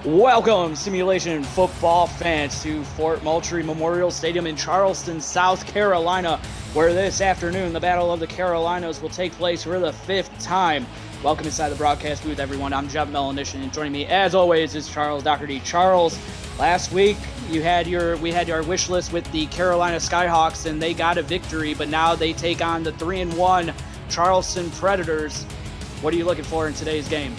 Welcome, Simulation football fans, to Fort Moultrie Memorial Stadium in Charleston, South Carolina, where this afternoon the Battle of the Carolinas will take place for the 5th time. Welcome inside the broadcast booth, everyone. I'm Jeff Melanish, and joining me, as always, is Charles Doherty. Charles, last week we had our wish list with the Carolina Skyhawks, and they got a victory, but now they take on the 3-1 Charleston Predators. What are you looking for in today's game?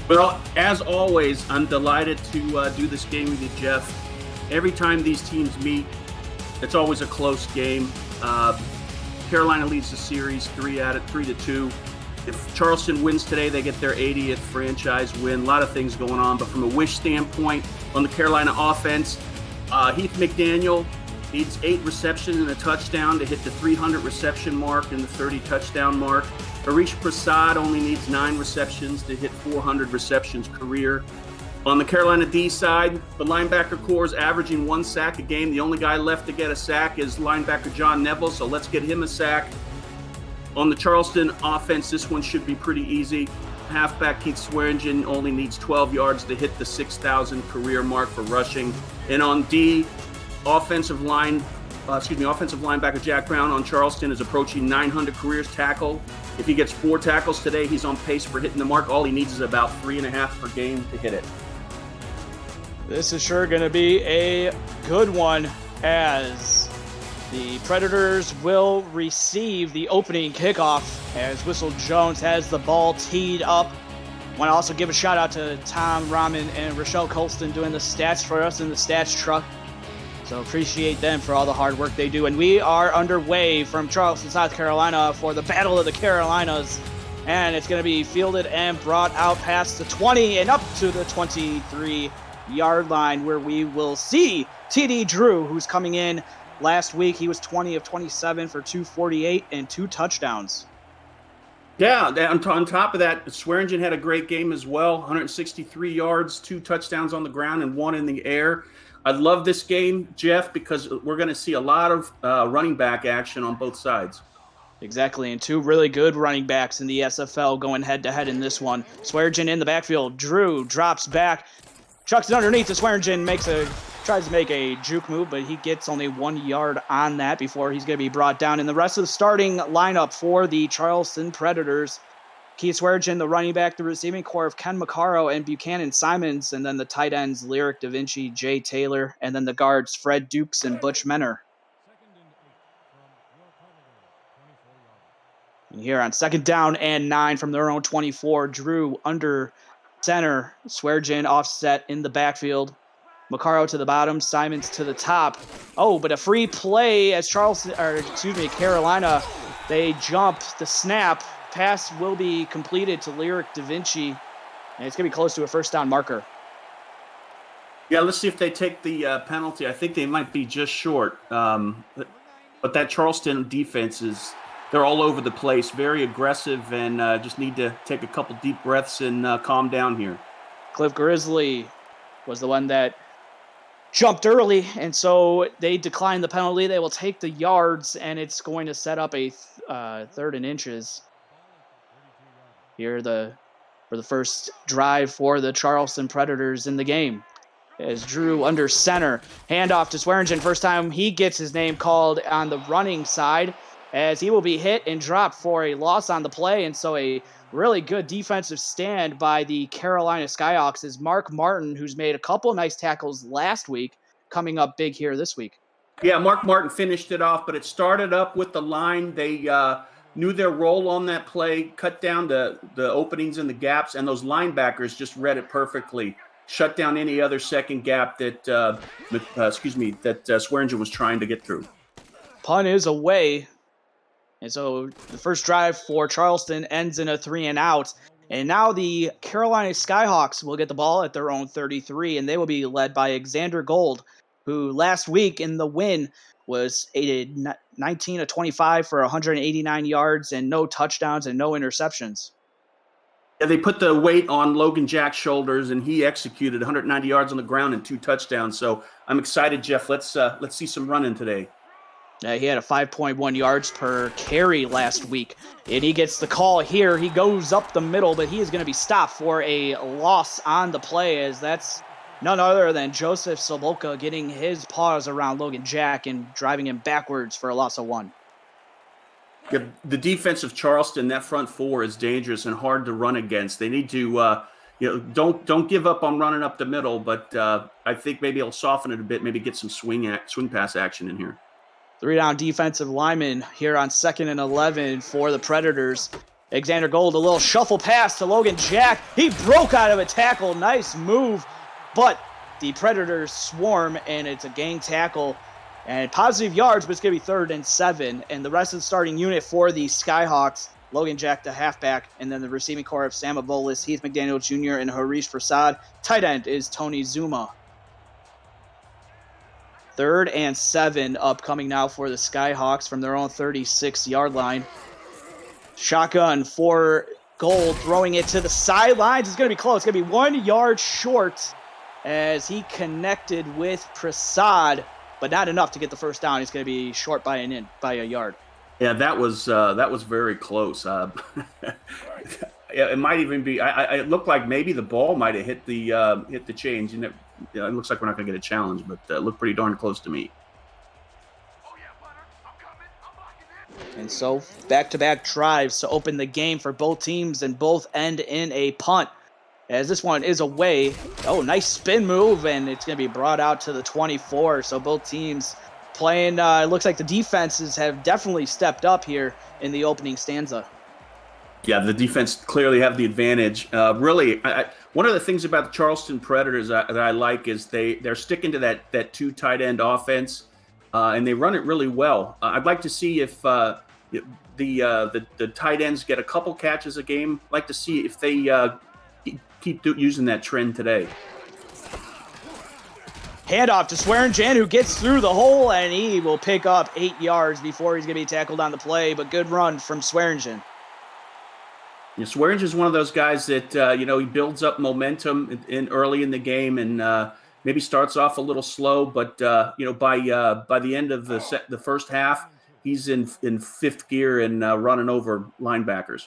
Well, as always, I'm delighted to do this game with you, Jeff. Every time these teams meet, it's always a close game. Carolina leads the series 3-2. If Charleston wins today, they get their 80th franchise win. A lot of things going on, but from a wish standpoint, on the Carolina offense, Heath McDaniel needs 8 receptions and a touchdown to hit the 300 reception mark and the 30 touchdown mark. Harish Prasad only needs 9 receptions to hit 400 receptions career. On the Carolina D side, the linebacker core is averaging 1 sack a game. The only guy left to get a sack is linebacker John Neville, so let's get him a sack. On the Charleston offense, this one should be pretty easy. Halfback Keith Swearingen only needs 12 yards to hit the 6,000 career mark for rushing. And on D, offensive linebacker Jack Brown on Charleston is approaching 900 careers tackle. If he gets 4 tackles today, he's on pace for hitting the mark. All he needs is about 3.5 per game to hit it. This is sure going to be a good one, as the Predators will receive the opening kickoff as Whistle Jones has the ball teed up. I want to also give a shout out to Tom Rahman and Rochelle Colston doing the stats for us in the stats truck. So appreciate them for all the hard work they do. And we are underway from Charleston, South Carolina for the Battle of the Carolinas. And it's going to be fielded and brought out past the 20 and up to the 23-yard line, where we will see TD Drew, who's coming in. Last week, he was 20 of 27 for 248 and 2 touchdowns. Yeah, on top of that, Swearingen had a great game as well. 163 yards, 2 touchdowns on the ground and 1 in the air. I love this game, Jeff, because we're going to see a lot of running back action on both sides. Exactly, and 2 really good running backs in the SFL going head-to-head in this one. Swearingen in the backfield. Drew drops back, chucks it underneath to Swearingen, tries to make a juke move, but he gets only 1 yard on that before he's going to be brought down. And the rest of the starting lineup for the Charleston Predators: Keith Swearingen, the running back, the receiving core of Ken McCarro and Buchanan Simons, and then the tight ends, Lyric Da Vinci, Jay Taylor, and then the guards, Fred Dukes and Butch Menor. And here on 2nd down and 9 from their own 24, Drew under center, Swearingen offset in the backfield. McCarro to the bottom, Simons to the top. Oh, but a free play as Carolina, they jump the snap. Pass will be completed to Lyric Da Vinci, and it's going to be close to a 1st down marker. Yeah, let's see if they take the penalty. I think they might be just short. But that Charleston defense they're all over the place, very aggressive, and just need to take a couple deep breaths and calm down here. Cliff Grizzly was the one that jumped early, and so they declined the penalty. They will take the yards, and it's going to set up a 3rd and inches. Here for the first drive for the Charleston Predators in the game. As Drew under center, handoff to Swearingen. First time he gets his name called on the running side, as he will be hit and dropped for a loss on the play. And so a really good defensive stand by the Carolina Skyhawks is Mark Martin, who's made a couple of nice tackles last week, coming up big here this week. Yeah, Mark Martin finished it off, but it started up with the line. They knew their role on that play, cut down the openings and the gaps, and those linebackers just read it perfectly. Shut down any other second gap that Swearingen was trying to get through. Punt is away. And so the first drive for Charleston ends in a 3-and-out. And now the Carolina Skyhawks will get the ball at their own 33, and they will be led by Xander Gold, who last week in the win was 19 of 25 for 189 yards and no touchdowns and no interceptions. Yeah, they put the weight on Logan Jack's shoulders, and he executed 190 yards on the ground and 2 touchdowns. So I'm excited, Jeff. Let's see some running today. He had a 5.1 yards per carry last week, and he gets the call here. He goes up the middle, but he is going to be stopped for a loss on the play, as that's none other than Joseph Sobolka getting his paws around Logan Jack and driving him backwards for a loss of 1. Yeah, the defense of Charleston, that front four is dangerous and hard to run against. They need to, don't give up on running up the middle, but I think maybe it'll soften it a bit, maybe get some swing pass action in here. 3-down defensive lineman here on 2nd and 11 for the Predators. Alexander Gold, a little shuffle pass to Logan Jack. He broke out of a tackle. Nice move, but the Predators swarm, and it's a gang tackle. And positive yards, but it's going to be 3rd and 7. And the rest of the starting unit for the Skyhawks, Logan Jack, the halfback, and then the receiving core of Sam Avolis, Heath McDaniel Jr., and Harish Prasad. Tight end is Tony Zuma. 3rd and 7 upcoming now for the Skyhawks from their own 36-yard line. Shotgun for Gold, throwing it to the sidelines. It's going to be close. It's going to be 1 yard short as he connected with Prasad, but not enough to get the first down. He's going to be short by a yard. Yeah, that was very close. It might even be. It looked like maybe the ball might have hit the chains. And it looks like we're not going to get a challenge, but it looked pretty darn close to me. And so back-to-back drives to open the game for both teams, and both end in a punt. As this one is away. Oh, nice spin move, and it's going to be brought out to the 24. So both teams playing, it looks like the defenses have definitely stepped up here in the opening stanza. Yeah, the defense clearly have the advantage. Really, one of the things about the Charleston Predators that I like is they're sticking to that 2 tight end offense, and they run it really well. I'd like to see if the tight ends get a couple catches a game. I'd like to see if they keep using that trend today. Handoff to Swearingen, who gets through the hole, and he will pick up 8 yards before he's going to be tackled on the play, but good run from Swearingen. Yeah, Swearingen is one of those guys that he builds up momentum in early in the game, and maybe starts off a little slow, but by the end of the first half, he's in 5th gear and running over linebackers.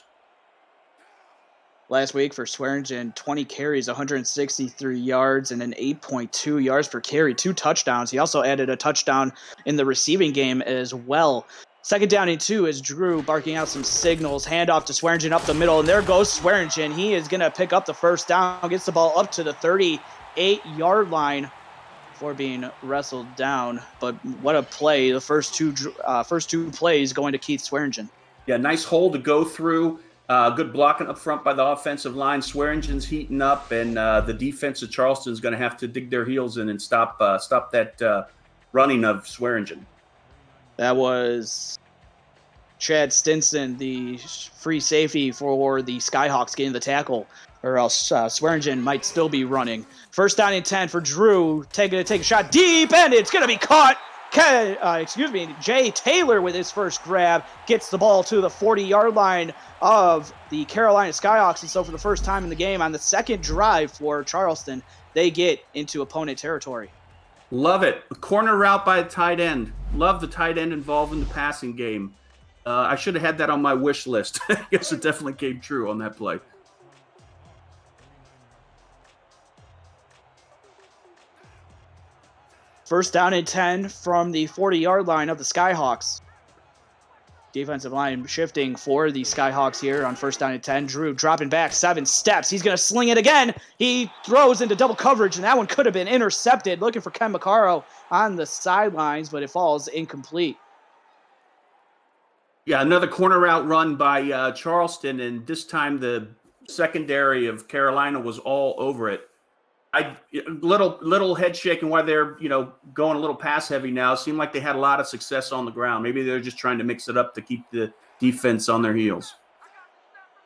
Last week for Swearingen, 20 carries, 163 yards, and an 8.2 yards per carry, 2 touchdowns. He also added a touchdown in the receiving game as well. 2nd down and 2 is Drew barking out some signals. Handoff to Swearingen up the middle, and there goes Swearingen. He is going to pick up the first down, gets the ball up to the 38-yard line before being wrestled down. But what a play. The first two plays going to Keith Swearingen. Yeah, nice hole to go through. Good blocking up front by the offensive line. Swearingen's heating up, and the defense of Charleston is going to have to dig their heels in and stop that running of Swearingen. That was Chad Stinson, the free safety for the Skyhawks, getting the tackle, or else Swearingen might still be running. 1st down and 10 for Drew. Take a shot deep, and it's going to be caught. Jay Taylor with his first grab gets the ball to the 40-yard line of the Carolina Skyhawks. And so for the first time in the game, on the 2nd drive for Charleston, they get into opponent territory. Love it. A corner route by a tight end. Love the tight end involved in the passing game. I should have had that on my wish list. I guess it definitely came true on that play. First down and 10 from the 40-yard line of the Skyhawks. Defensive line shifting for the Skyhawks here on 1st down and 10. Drew dropping back 7 steps. He's going to sling it again. He throws into double coverage, and that one could have been intercepted. Looking for Ken Maccaro on the sidelines, but it falls incomplete. Yeah, another corner route run by Charleston, and this time the secondary of Carolina was all over it. Little head shaking while they're going a little pass heavy now. Seemed like they had a lot of success on the ground. Maybe they're just trying to mix it up to keep the defense on their heels.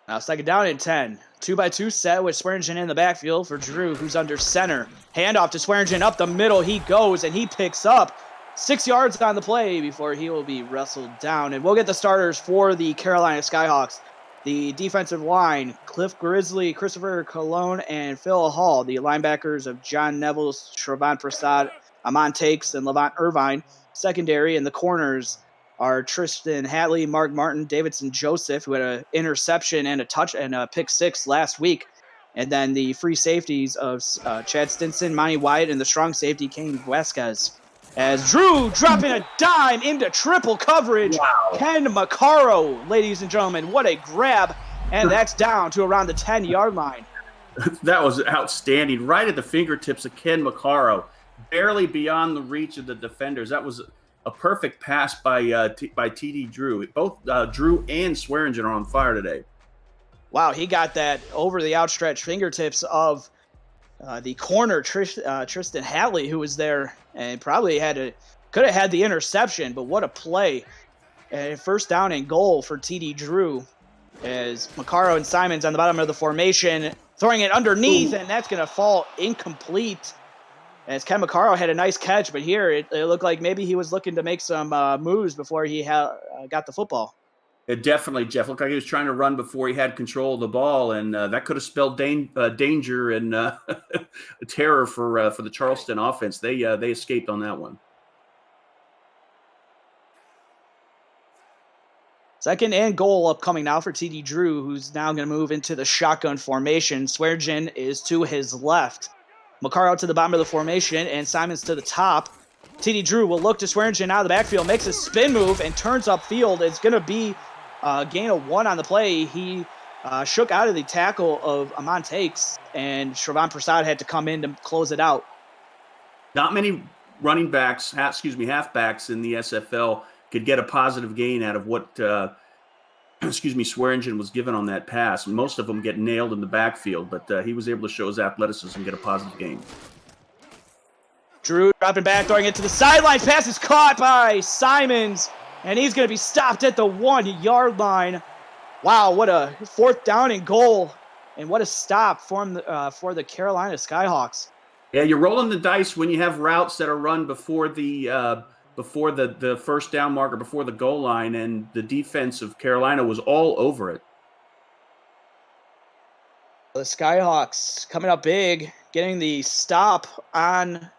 Now 2nd down and 10. 2-by-2 set with Swearingen in the backfield for Drew, who's under center. Handoff to Swearingen up the middle. He goes and he picks up 6 yards on the play before he will be wrestled down. And we'll get the starters for the Carolina Skyhawks. The defensive line, Cliff Grizzly, Christopher Colon, and Phil Hall. The linebackers of John Neville, Shravan Prasad, Amon Takes, and Levant Irvine. secondary in the corners are Tristan Hatley, Mark Martin, Davidson Joseph, who had an interception and a touch and a pick six last week. And then the free safeties of Chad Stinson, Monty Wyatt, and the strong safety, Kane Vasquez. As Drew dropping a dime into triple coverage. Wow. Ken Maccaro, ladies and gentlemen, what a grab. And that's down to around the 10-yard line. That was outstanding. Right at the fingertips of Ken Maccaro, barely beyond the reach of the defenders. That was a perfect pass by TD Drew. Both Drew and Swearingen are on fire today. Wow, he got that over the outstretched fingertips of the corner, Tristan Hatley, who was there and probably could have had the interception, but what a play. First down and goal for TD Drew as Maccaro and Simons on the bottom of the formation, throwing it underneath, and that's going to fall incomplete. As Ken Maccaro had a nice catch, but here it looked like maybe he was looking to make some moves before he got the football. It definitely, Jeff, looked like he was trying to run before he had control of the ball, and that could have spelled danger and terror for the Charleston offense. They escaped on that one. Second and goal upcoming now for TD Drew, who's now going to move into the shotgun formation. Swearingen is to his left. Maccaro to the bottom of the formation, and Simons to the top. TD Drew will look to Swearingen out of the backfield, makes a spin move, and turns upfield. It's going to be a gain of 1 on the play. He shook out of the tackle of Amon Takes, and Shravan Prasad had to come in to close it out. Not many halfbacks in the SFL could get a positive gain out of what Swearingen was given on that pass. Most of them get nailed in the backfield, but he was able to show his athleticism and get a positive gain. Drew dropping back, throwing it to the sidelines. Pass is caught by Simons, and he's going to be stopped at the 1-yard line. Wow, what a fourth down and goal, and what a stop for the Carolina Skyhawks. Yeah, you're rolling the dice when you have routes that are run before the first down marker, before the goal line, and the defense of Carolina was all over it. The Skyhawks coming up big, getting the stop on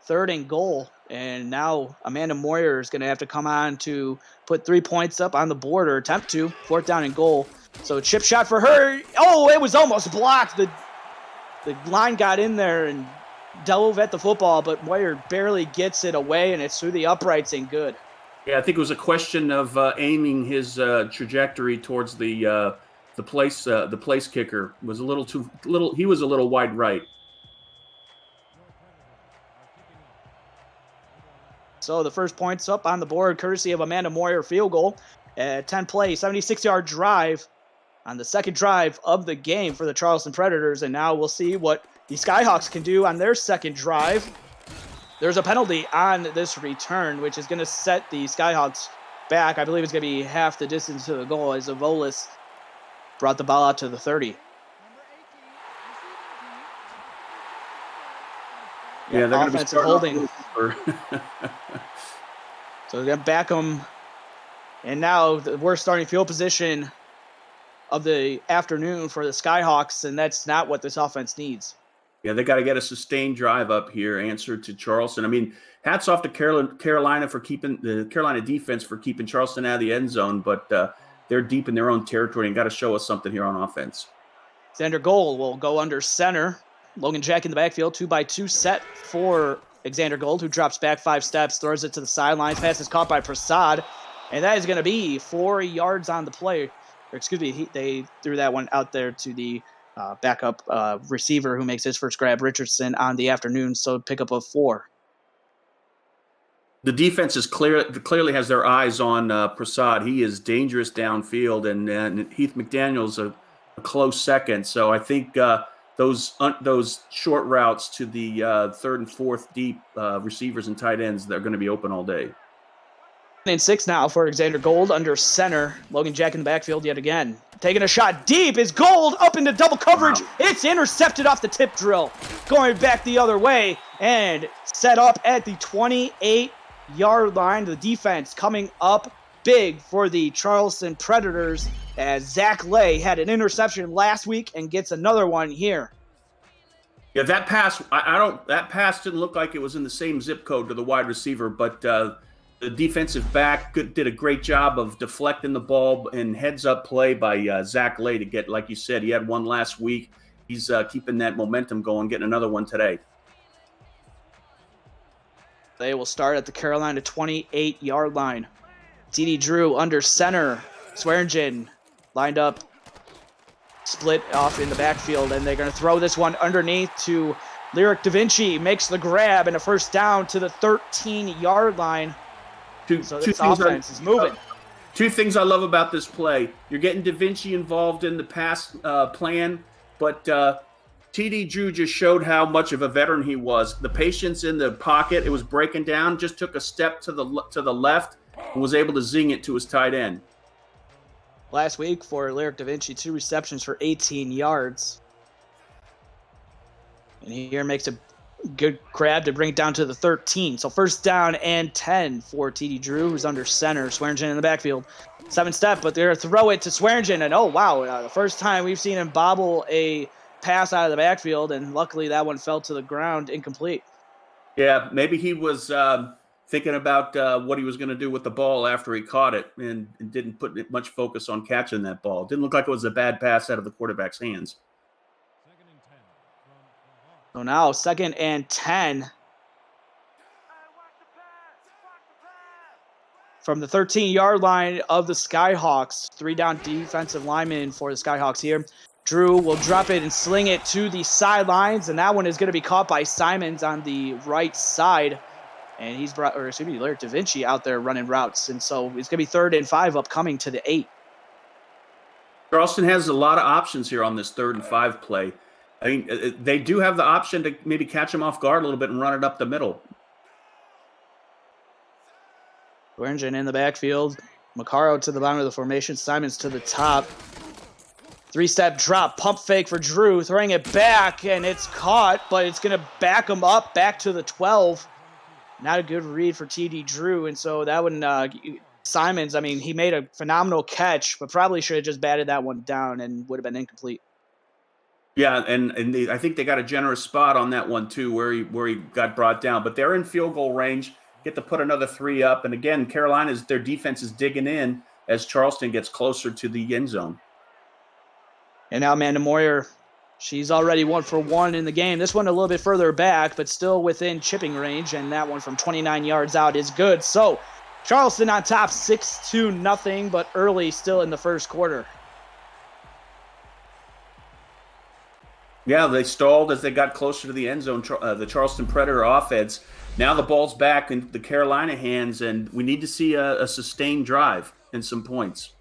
3rd and goal. And now Amanda Moyer is going to have to come on to put 3 points up on the board, or attempt to. 4th down and goal. So chip shot for her. Oh, it was almost blocked. The line got in there and dove at the football, but Moyer barely gets it away, and it's through the uprights and good. Yeah, I think it was a question of aiming his trajectory towards the place kicker. Was a little too little. He was a little wide right. So the first point's up on the board, courtesy of Amanda Moyer field goal. 10-play, 76-yard drive on the second drive of the game for the Charleston Predators, and now we'll see what the Skyhawks can do on their second drive. There's a penalty on this return, which is going to set the Skyhawks back. I believe it's going to be half the distance to the goal as Avolis brought the ball out to the 30. Yeah, they're going to be holding. So they're going to back them. And now the worst starting field position of the afternoon for the Skyhawks, and that's not what this offense needs. Yeah, they got to get a sustained drive up here, answer to Charleston. I mean, hats off to Carolina for keeping the Carolina defense for keeping Charleston out of the end zone, but they're deep in their own territory and got to show us something here on offense. Xander Gold will go under center. Logan Jack in the backfield, 2-by-2 set for Xander Gold, who drops back 5 steps, throws it to the sidelines. Pass is caught by Prasad, and that is going to be 4 yards on the play. Or excuse me, they threw that one out there to the backup receiver who makes his first grab, Richardson, on the afternoon, so pickup of 4. The defense is clearly has their eyes on Prasad. He is dangerous downfield, and Heath McDaniel's a close second. So I think those short routes to the 3rd and 4th deep receivers and tight ends, they're going to be open all day. And 6 now for Xander Gold under center. Logan Jack in the backfield yet again. Taking a shot deep is Gold up into double coverage. Wow. It's intercepted off the tip drill. Going back the other way and set up at the 28-yard line. The defense coming up big for the Charleston Predators as Zach Lay had an interception last week and gets another one here. Yeah, that pass, that pass didn't look like it was in the same zip code to the wide receiver, but The defensive back did a great job of deflecting the ball and heads-up play by Zach Lay to get, like you said, he had one last week. He's keeping that momentum going, getting another one today. They will start at the Carolina 28-yard line. TD Drew under center. Swearingen lined up, split off in the backfield, and they're going to throw this one underneath to Lyric Da Vinci. Makes the grab and a first down to the 13-yard line. So this offense is moving. Two things I love about this play. You're getting Da Vinci involved in the pass plan, but TD Drew just showed how much of a veteran he was. The patience in the pocket, it was breaking down, just took a step to the left and was able to zing it to his tight end. Last week for Lyric Da Vinci, 2 receptions for 18 yards. And here makes a good grab to bring it down to the 13. So first down and 10 for TD Drew, who's under center. Swearingen in the backfield. 7-step, but they're going to throw it to Swearingen. And oh, wow, the first time we've seen him bobble a pass out of the backfield, and luckily that one fell to the ground incomplete. Yeah, maybe he was thinking about what he was going to do with the ball after he caught it and didn't put much focus on catching that ball. It didn't look like it was a bad pass out of the quarterback's hands. So now 2nd and 10 from the 13-yard line of the Skyhawks. 3 down defensive linemen for the Skyhawks here. Drew will drop it and sling it to the sidelines, and that one is going to be caught by Simons on the right side. And he's Lyric Da Vinci out there running routes. And so it's going to be 3rd and 5 upcoming to the 8. Charleston has a lot of options here on this 3rd and 5 play. I mean, they do have the option to maybe catch him off guard a little bit and run it up the middle. Swearingen in the backfield. Macaro to the bottom of the formation. Simons to the top. 3-step drop, pump fake for Drew, throwing it back, and it's caught, but it's going to back him up back to the 12. Not a good read for TD Drew, and so that one, Simons, I mean, he made a phenomenal catch, but probably should have just batted that one down and would have been incomplete. Yeah, and I think they got a generous spot on that one too, where he got brought down. But they're in field goal range, get to put another 3 up, and again, their defense is digging in as Charleston gets closer to the end zone. And now Amanda Moyer, she's already 1 for 1 in the game. This one a little bit further back, but still within chipping range, and that one from 29 yards out is good. So Charleston on top, 6-0, but early still in the first quarter. Yeah, they stalled as they got closer to the end zone, the Charleston Predator offense. Now the ball's back in the Carolina hands, and we need to see a sustained drive and some points.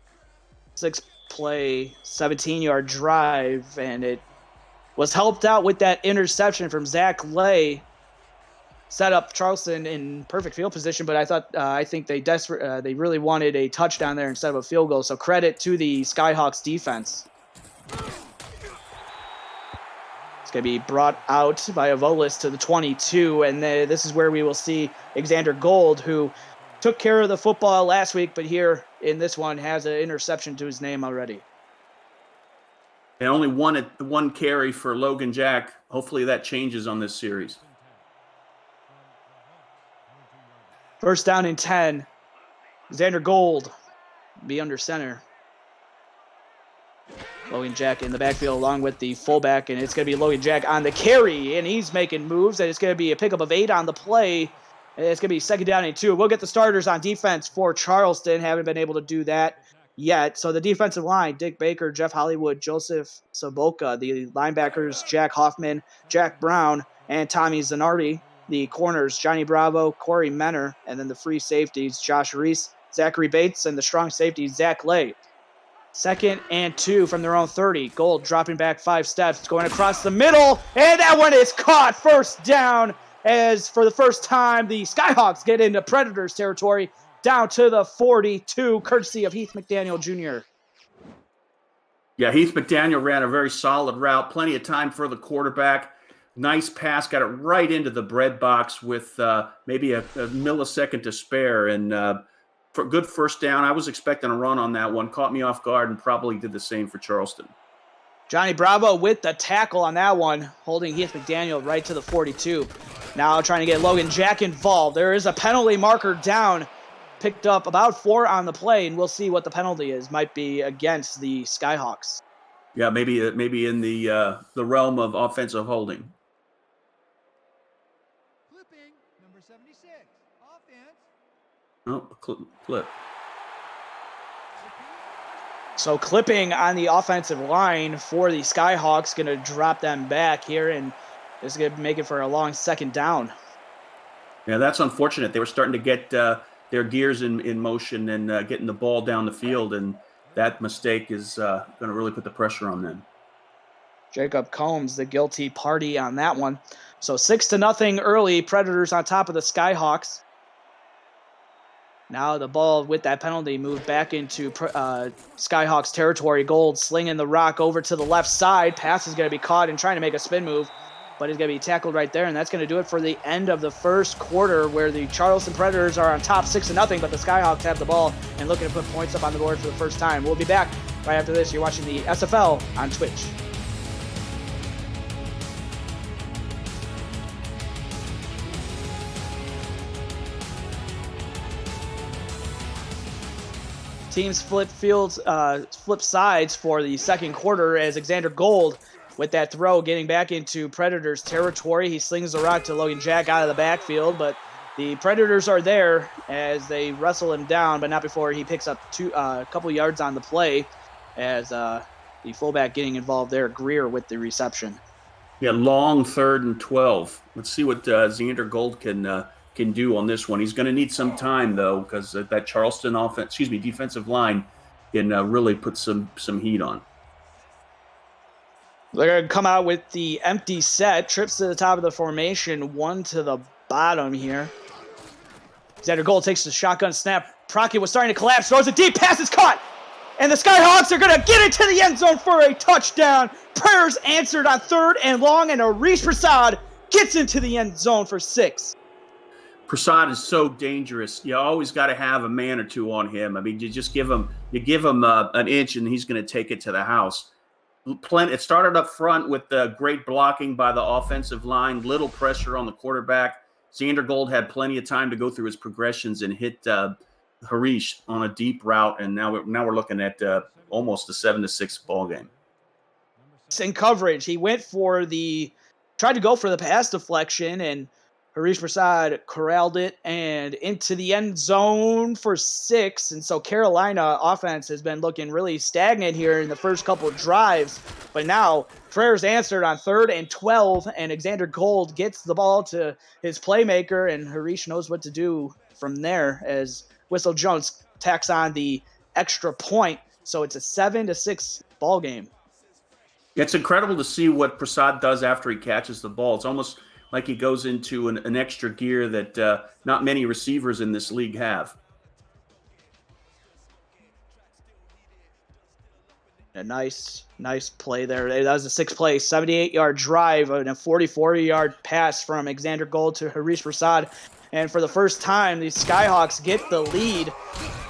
6-play, 17-yard drive, and it was helped out with that interception from Zach Lay. Set up Charleston in perfect field position, but I think they really wanted a touchdown there instead of a field goal. So credit to the Skyhawks defense. It's going to be brought out by Avolis to the 22, and this is where we will see Xander Gold, who took care of the football last week, but here in this one has an interception to his name already. And only one carry for Logan Jack. Hopefully that changes on this series. First down and 10. Xander Gold be under center. Logan Jack in the backfield along with the fullback, and it's going to be Logan Jack on the carry, and he's making moves, and it's going to be a pickup of 8 on the play, and it's going to be 2nd down and 2. We'll get the starters on defense for Charleston. Haven't been able to do that yet. So the defensive line, Dick Baker, Jeff Hollywood, Joseph Soboka. The linebackers, Jack Hoffman, Jack Brown, and Tommy Zanardi. The corners, Johnny Bravo, Corey Menner, and then the free safeties, Josh Reese, Zachary Bates, and the strong safety, Zach Lay. 2nd and 2 from their own 30. Gold dropping back 5 steps, going across the middle, and that one is caught. First down, as for the first time, the Skyhawks get into Predators territory, down to the 42, courtesy of Heath McDaniel Jr. Yeah, Heath McDaniel ran a very solid route, plenty of time for the quarterback. Nice pass, got it right into the bread box with maybe a millisecond to spare, and for good first down. I was expecting a run on that one. Caught me off guard and probably did the same for Charleston. Johnny Bravo with the tackle on that one, holding Heath McDaniel right to the 42. Now trying to get Logan Jack involved. There is a penalty marker down picked up about 4 on the play, and we'll see what the penalty is. Might be against the Skyhawks. Yeah, maybe in the realm of offensive holding. Clipping, number 76. Offense. Oh, clip. So clipping on the offensive line for the Skyhawks, going to drop them back here, and is going to make it for a long second down. Yeah, that's unfortunate. They were starting to get their gears in motion and getting the ball down the field, and that mistake is going to really put the pressure on them. Jacob Combs, the guilty party on that one. So 6-0 early. Predators on top of the Skyhawks. Now the ball with that penalty moved back into Skyhawks territory. Gold slinging the rock over to the left side. Pass is going to be caught and trying to make a spin move, but he's going to be tackled right there, and that's going to do it for the end of the first quarter, where the Charleston Predators are on top 6-0, but the Skyhawks have the ball and looking to put points up on the board for the first time. We'll be back right after this. You're watching the SFL on Twitch. Teams flip sides for the second quarter as Alexander Gold, with that throw, getting back into Predators territory. He slings the rock to Logan Jack out of the backfield, but the Predators are there as they wrestle him down, but not before he picks up a couple yards on the play, as the fullback getting involved there, Greer, with the reception. Yeah, long 3rd and 12. Let's see what Xander Gold can do on this one. He's going to need some time, though, because that Charleston defensive line can really put some heat on. They're going to come out with the empty set. Trips to the top of the formation, 1 to the bottom here. Xander Gold takes the shotgun snap. Prockett was starting to collapse. Throws a deep pass. It's caught. And the Skyhawks are going to get into the end zone for a touchdown. Prayers answered on 3rd and long, and Arish Prasad gets into the end zone for 6. Prasad is so dangerous. You always got to have a man or two on him. I mean, you give him an inch, and he's going to take it to the house. It started up front with great blocking by the offensive line, little pressure on the quarterback. Xander Gold had plenty of time to go through his progressions and hit Harish on a deep route, and now we're looking at almost a 7-6 ball game. In coverage, he tried to go for the pass deflection, and Harish Prasad corralled it and into the end zone for 6. And so Carolina offense has been looking really stagnant here in the first couple of drives. But now prayers answered on 3rd and 12, and Alexander Gold gets the ball to his playmaker, and Harish knows what to do from there as Whistle Jones tacks on the extra point. So it's a 7-6 ball game. It's incredible to see what Prasad does after he catches the ball. It's almost like he goes into an extra gear that not many receivers in this league have. A nice play there. That was a 6-play, 78-yard drive and a 44-yard pass from Alexander Gold to Harish Prasad. And for the first time, the Skyhawks get the lead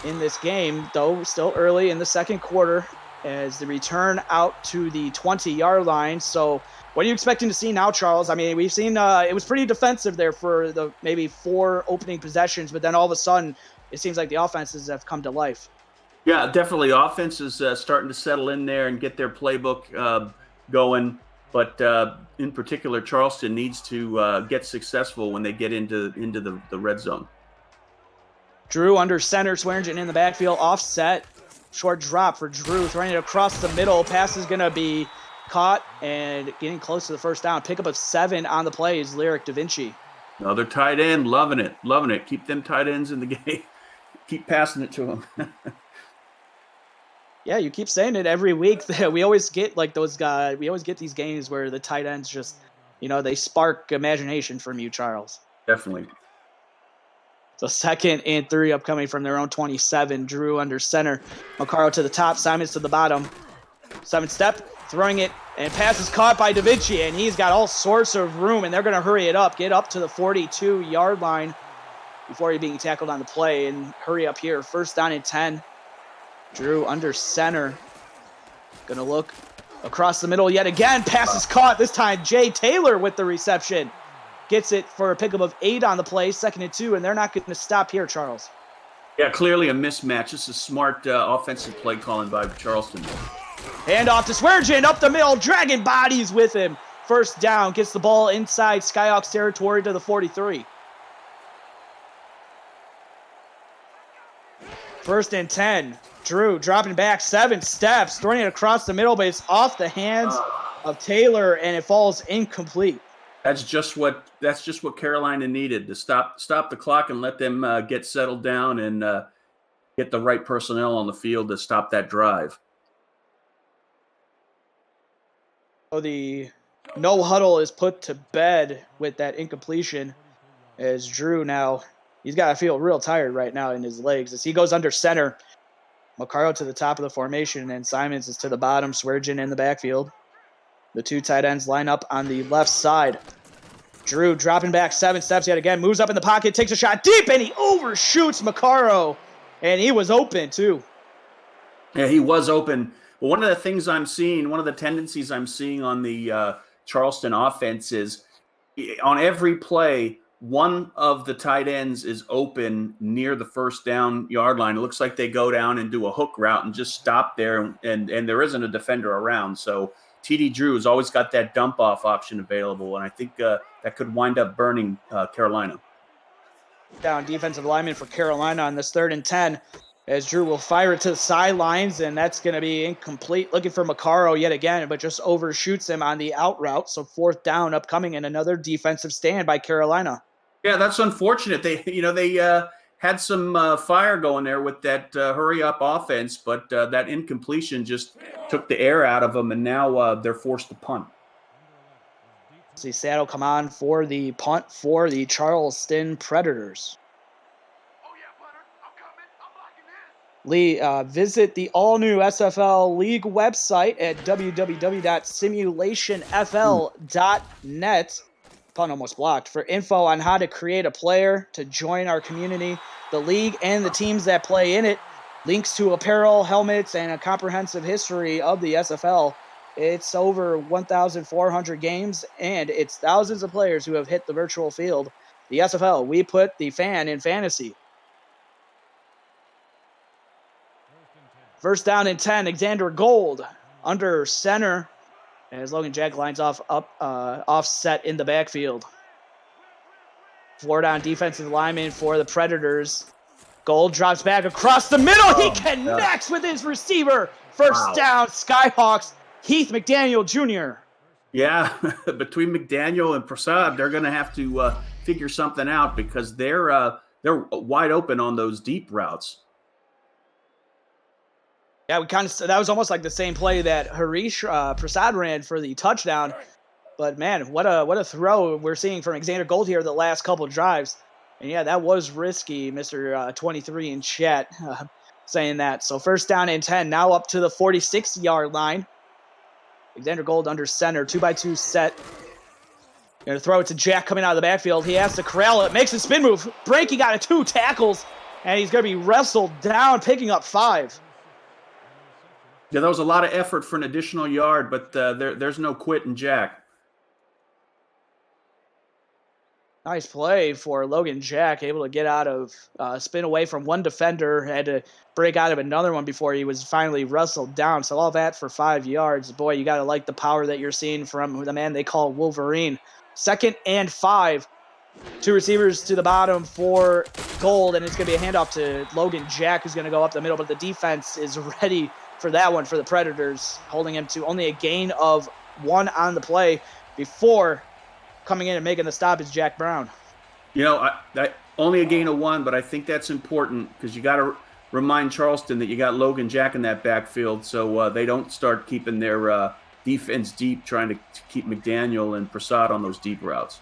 in this game, though still early in the second quarter, as the return out to the 20-yard line. So what are you expecting to see now, Charles? I mean, we've seen it was pretty defensive there for the maybe 4 opening possessions, but then all of a sudden it seems like the offenses have come to life. Yeah, definitely. Offense is starting to settle in there and get their playbook going. But in particular, Charleston needs to get successful when they get into the red zone. Drew under center, Swearingen in the backfield, offset, short drop for Drew, throwing it across the middle. Pass is going to be caught and getting close to the first down. Pickup of 7 on the play is Lyric Da Vinci. Another tight end, loving it. Keep them tight ends in the game. Keep passing it to them. Yeah, you keep saying it every week. We always get like those guys. We always get these games where the tight ends just, they spark imagination from you, Charles. Definitely. So 2nd and 3 upcoming from their own 27. Drew under center. Macaro to the top. Simons to the bottom. 7-step, throwing it, and pass is caught by Da Vinci, and he's got all sorts of room, and they're going to hurry it up, get up to the 42-yard line before he being tackled on the play, and hurry up here. 1st down and 10. Drew under center. Going to look across the middle yet again. Pass is caught. This time Jay Taylor with the reception. Gets it for a pickup of 8 on the play. 2nd and 2, and they're not going to stop here, Charles. Yeah, clearly a mismatch. This is smart offensive play calling by Charleston. Hand off to Sweargin, up the middle, dragging bodies with him. First down, gets the ball inside Skyhawks territory to the 43. First and 10. Drew dropping back 7 steps, throwing it across the middle, but it's off the hands of Taylor, and it falls incomplete. That's just what Carolina needed, to stop the clock and let them get settled down and get the right personnel on the field to stop that drive. So the no huddle is put to bed with that incompletion, as Drew now, he's got to feel real tired right now in his legs as he goes under center. Macaro to the top of the formation, and Simons is to the bottom, Sweargin in the backfield. The 2 tight ends line up on the left side. Drew dropping back 7 steps yet again, moves up in the pocket, takes a shot deep, and he overshoots Macaro. And he was open, too. Yeah, he was open. Well, one of the things I'm seeing, one of the tendencies I'm seeing on the Charleston offense is on every play, one of the tight ends is open near the first down yard line. It looks like they go down and do a hook route and just stop there, and there isn't a defender around. So TD Drew has always got that dump-off option available, and I think that could wind up burning Carolina. Down defensive lineman for Carolina on this 3rd and 10, as Drew will fire it to the sidelines, and that's going to be incomplete. Looking for Macaro yet again, but just overshoots him on the out route. So 4th down upcoming, and another defensive stand by Carolina. Yeah, that's unfortunate. They had some fire going there with that hurry-up offense, but that incompletion just took the air out of them, and now they're forced to punt. See Saddle come on for the punt for the Charleston Predators. Lee, visit the all-new SFL League website at www.simulationfl.net. Pun almost blocked. For info on how to create a player to join our community, the league, and the teams that play in it. Links to apparel, helmets, and a comprehensive history of the SFL. It's over 1,400 games, and it's thousands of players who have hit the virtual field. The SFL, we put the fan in fantasy. First down and 10, Alexander Gold under center as Logan Jack lines offset in the backfield. 4 down defensive lineman for the Predators. Gold drops back across the middle. He connects with his receiver. First down, Skyhawks, Heath McDaniel Jr. Yeah, between McDaniel and Prasad, they're going to have to figure something out because they're wide open on those deep routes. Yeah, that was almost like the same play that Harish Prasad ran for the touchdown. But man, what a throw we're seeing from Alexander Gold here the last couple of drives. And yeah, that was risky, Mr. 23 in chat saying that. So first down and 10, now up to the 46-yard line. Alexander Gold under center, 2x2 set. Going to throw it to Jack coming out of the backfield. He has to corral it, makes a spin move, breaking out of 2 tackles, and he's going to be wrestled down, picking up 5. Yeah, that was a lot of effort for an additional yard, but there's no quit in Jack. Nice play for Logan Jack, able to get out of, spin away from one defender, had to break out of another one before he was finally wrestled down. So all that for 5 yards. Boy, you got to like the power that you're seeing from the man they call Wolverine. 2nd and 5. 2 receivers to the bottom for Gold, and it's going to be a handoff to Logan Jack, who's going to go up the middle, but the defense is ready for that one for the Predators, holding him to only a gain of 1 on the play before coming in and making the stop is Jack Brown. You know, I only a gain of 1, but I think that's important because you got to remind Charleston that you got Logan Jack in that backfield so they don't start keeping their defense deep, trying to keep McDaniel and Prasad on those deep routes.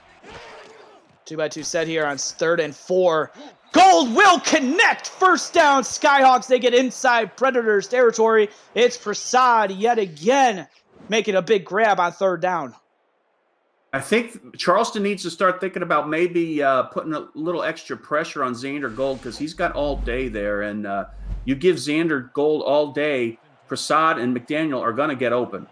2x2 set here on 3rd and 4. Gold will connect. First down, Skyhawks. They get inside Predators territory. It's Prasad yet again making a big grab on 3rd down. I think Charleston needs to start thinking about maybe putting a little extra pressure on Xander Gold because he's got all day there. And you give Xander Gold all day, Prasad and McDaniel are going to get open.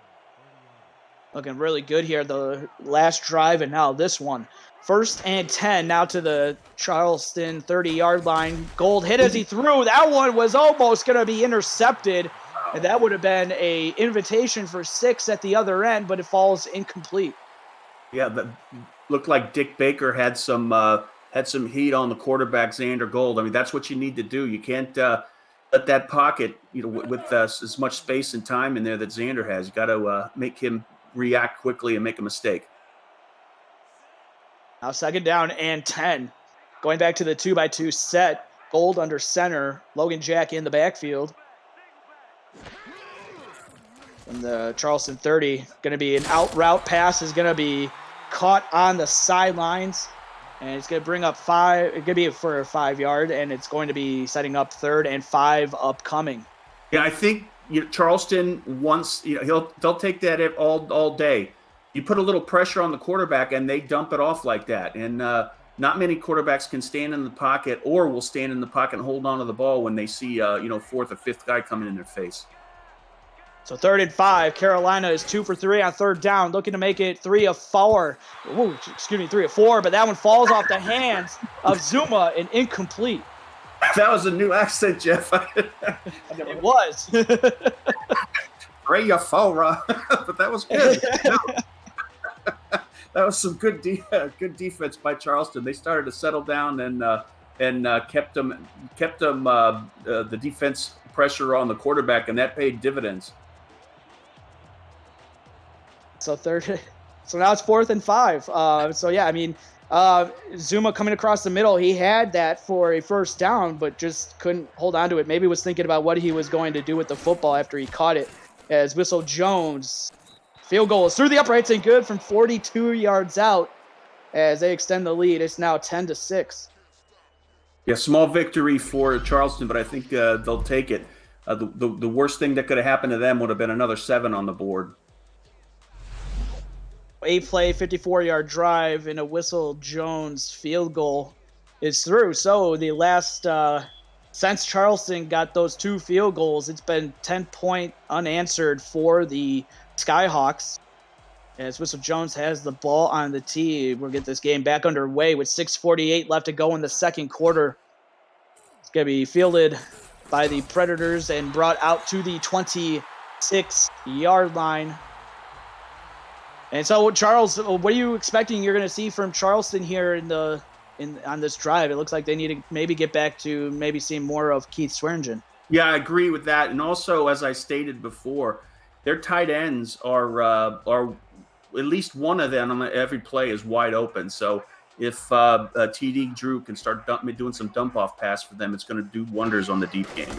looking really good here. The last drive and now this one. 1st and 10 now to the Charleston 30-yard line. Gold hit as he threw. That one was almost going to be intercepted, and that would have been a invitation for 6 at the other end, but it falls incomplete. Yeah, that looked like Dick Baker had some heat on the quarterback, Xander Gold. I mean, that's what you need to do. You can't let that pocket, with as much space and time in there that Xander has. You got to make him react quickly and make a mistake. Now 2nd down and 10. Going back to the 2x2 set. Gold under center. Logan Jack in the backfield. And the Charleston 30, going to be an out route pass, is going to be caught on the sidelines. And it's going to bring up 5. It's going to be for a 5-yard, and it's going to be setting up 3rd and 5 upcoming. Yeah, I think Charleston wants, they'll take that all day. You put a little pressure on the quarterback, and they dump it off like that. And not many quarterbacks can stand in the pocket or will stand in the pocket and hold on to the ball when they see, 4th or 5th guy coming in their face. So 3rd and 5. Carolina is 2 for 3 on 3rd down, looking to make it 3 of 4. 3 of 4, but that one falls off the hands of Zuma and incomplete. That was a new accent, Jeff. It was. 3 of 4, but that was good. That was some good defense by Charleston. They started to settle down and kept them the defense pressure on the quarterback, and that paid dividends. So now it's 4th and 5. Zuma coming across the middle, he had that for a 1st down, but just couldn't hold on to it. Maybe was thinking about what he was going to do with the football after he caught it. As Whistle Jones, field goal is through the uprights and good from 42 yards out. As they extend the lead, it's now 10-6. Yeah, small victory for Charleston, but I think they'll take it. The worst thing that could have happened to them would have been another 7 on the board. 8-play, 54-yard drive, and a Whistle Jones field goal is through. So the last, since Charleston got those 2 field goals, it's been 10-point unanswered for the Skyhawks. As Whistle Jones has the ball on the tee, we'll get this game back underway with 6:48 left to go in the 2nd quarter. It's going to be fielded by the Predators and brought out to the 26-yard line. And so, Charles, what are you expecting you're going to see from Charleston here on this drive? It looks like they need to maybe get back to maybe seeing more of Keith Swearingen. Yeah, I agree with that. And also, as I stated before, their tight ends are at least one of them on every play is wide open. So if TD Drew can start doing some dump-off pass for them, it's going to do wonders on the deep game.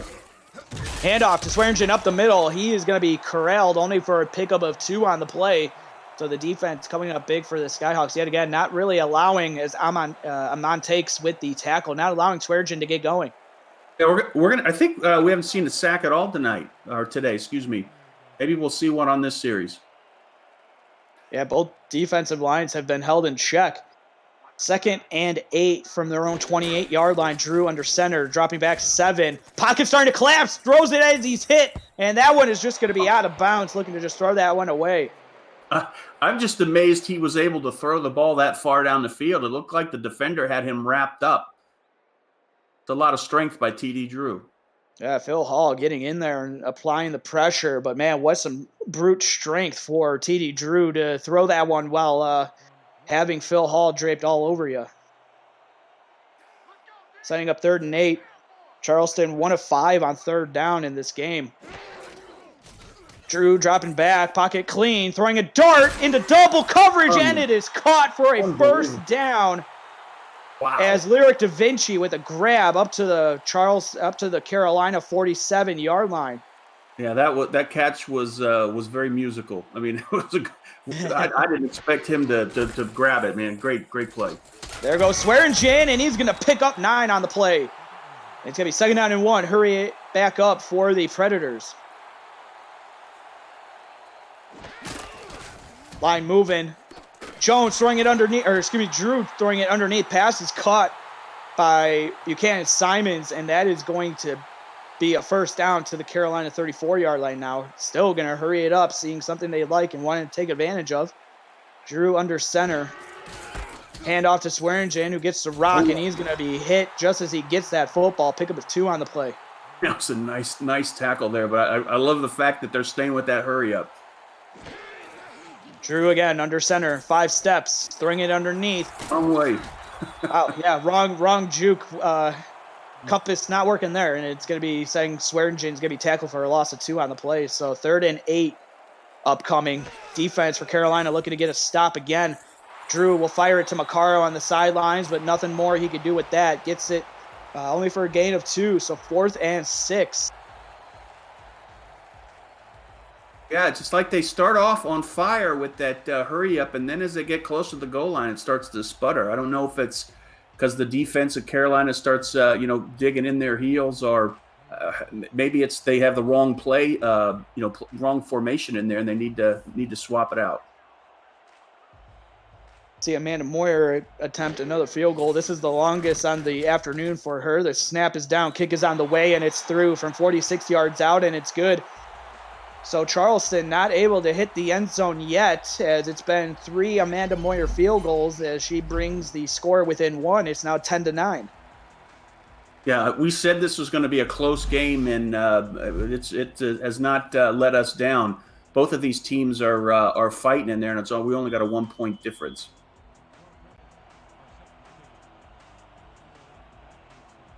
Handoff to Swearingen up the middle. He is going to be corralled only for a pickup of 2 on the play. So the defense coming up big for the Skyhawks yet again, not really allowing, as Amon takes with the tackle, not allowing Swearingen to get going. Yeah, we're gonna. I think we haven't seen a sack at all today. Excuse me. Maybe we'll see one on this series. Yeah, both defensive lines have been held in check. 2nd and 8 from their own 28-yard line. Drew under center, dropping back 7. Pocket starting to collapse, throws it as he's hit, and that one is just going to be out of bounds, looking to just throw that one away. I'm just amazed he was able to throw the ball that far down the field. It looked like the defender had him wrapped up. It's a lot of strength by TD Drew. Yeah, Phil Hall getting in there and applying the pressure. But, man, what some brute strength for TD Drew to throw that one while having Phil Hall draped all over you. Setting up 3rd and 8. Charleston 1 of 5 on 3rd down in this game. Drew dropping back, pocket clean, throwing a dart into double coverage, and it is caught for a 1st down. Wow. As Lyric Da Vinci with a grab up to the Carolina 47-yard line. Yeah, that catch was very musical. I mean, I didn't expect him to grab it, man. Great play. There goes Swearingen, and he's going to pick up 9 on the play. It's going to be 2nd down and 1. Hurry it back up for the Predators. Line moving. Jones throwing it underneath, Drew throwing it underneath. Pass is caught by Buchanan Simons, and that is going to be a first down to the Carolina 34-yard line now. Still going to hurry it up, seeing something they like and wanting to take advantage of. Drew under center. Hand off to Swearingen, who gets the rock, and he's going to be hit just as he gets that football. Pick up a 2 on the play. That was a nice tackle there, but I love the fact that they're staying with that hurry up. Drew again under center, 5 steps, throwing it underneath. Wrong way. Oh, yeah, wrong juke. Compass not working there, and it's going to be saying Swearingen's going to be tackled for a loss of 2 on the play. So 3rd and 8 upcoming. Defense for Carolina looking to get a stop again. Drew will fire it to Maccaro on the sidelines, but nothing more he could do with that. Gets it only for a gain of 2, so 4th and 6. Yeah, it's just like they start off on fire with that hurry up, and then as they get closer to the goal line, it starts to sputter. I don't know if it's because the defense of Carolina starts, digging in their heels, or maybe it's they have the wrong play, wrong formation in there, and they need to swap it out. See Amanda Moyer attempt another field goal. This is the longest on the afternoon for her. The snap is down, kick is on the way, and it's through from 46 yards out, and it's good. So Charleston not able to hit the end zone yet, as it's been 3 Amanda Moyer field goals as she brings the score within 1. It's now 10-9. Yeah, we said this was going to be a close game, and it has not let us down. Both of these teams are fighting in there, and we only got a 1-point difference.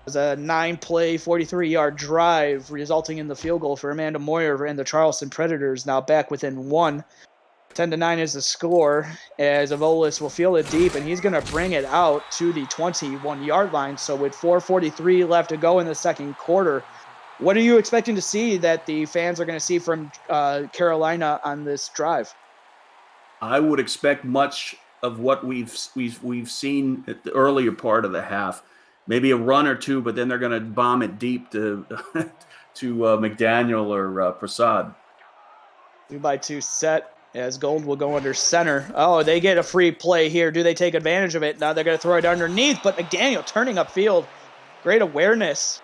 A 9-play, 43-yard drive resulting in the field goal for Amanda Moyer and the Charleston Predators, now back within 1. 10-9 is the score, as Avolis will field it deep, and he's going to bring it out to the 21-yard line. So with 4:43 left to go in the second quarter, what are you expecting to see that the fans are going to see from Carolina on this drive? I would expect much of what we've seen at the earlier part of the half. Maybe a run or 2, but then they're going to bomb it deep to McDaniel or Prasad. 2-by-2 set as Gold will go under center. Oh, they get a free play here. Do they take advantage of it? Now they're going to throw it underneath, but McDaniel turning upfield. Great awareness.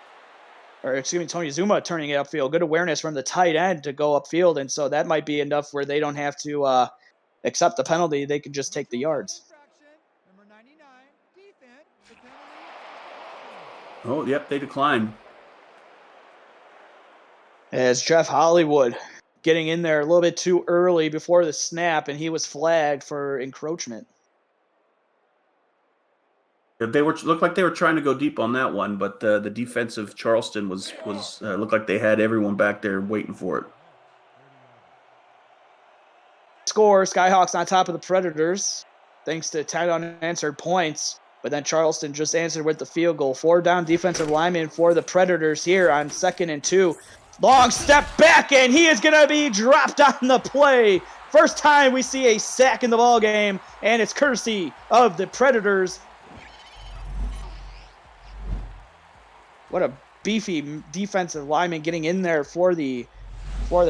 Tony Zuma turning it upfield. Good awareness from the tight end to go upfield, and so that might be enough where they don't have to accept the penalty. They can just take the yards. Number 99, defense, the penalty. Oh, yep, they declined. As Jeff Hollywood getting in there a little bit too early before the snap, and he was flagged for encroachment. They looked like they were trying to go deep on that one, but the defense of Charleston was looked like they had everyone back there waiting for it. Score, Skyhawks on top of the Predators, thanks to 10 unanswered points. But then Charleston just answered with the field goal. 4 down defensive lineman for the Predators here on 2nd and 2. Long step back, and he is going to be dropped on the play. First time we see a sack in the ball game, and it's courtesy of the Predators. What a beefy defensive lineman getting in there for the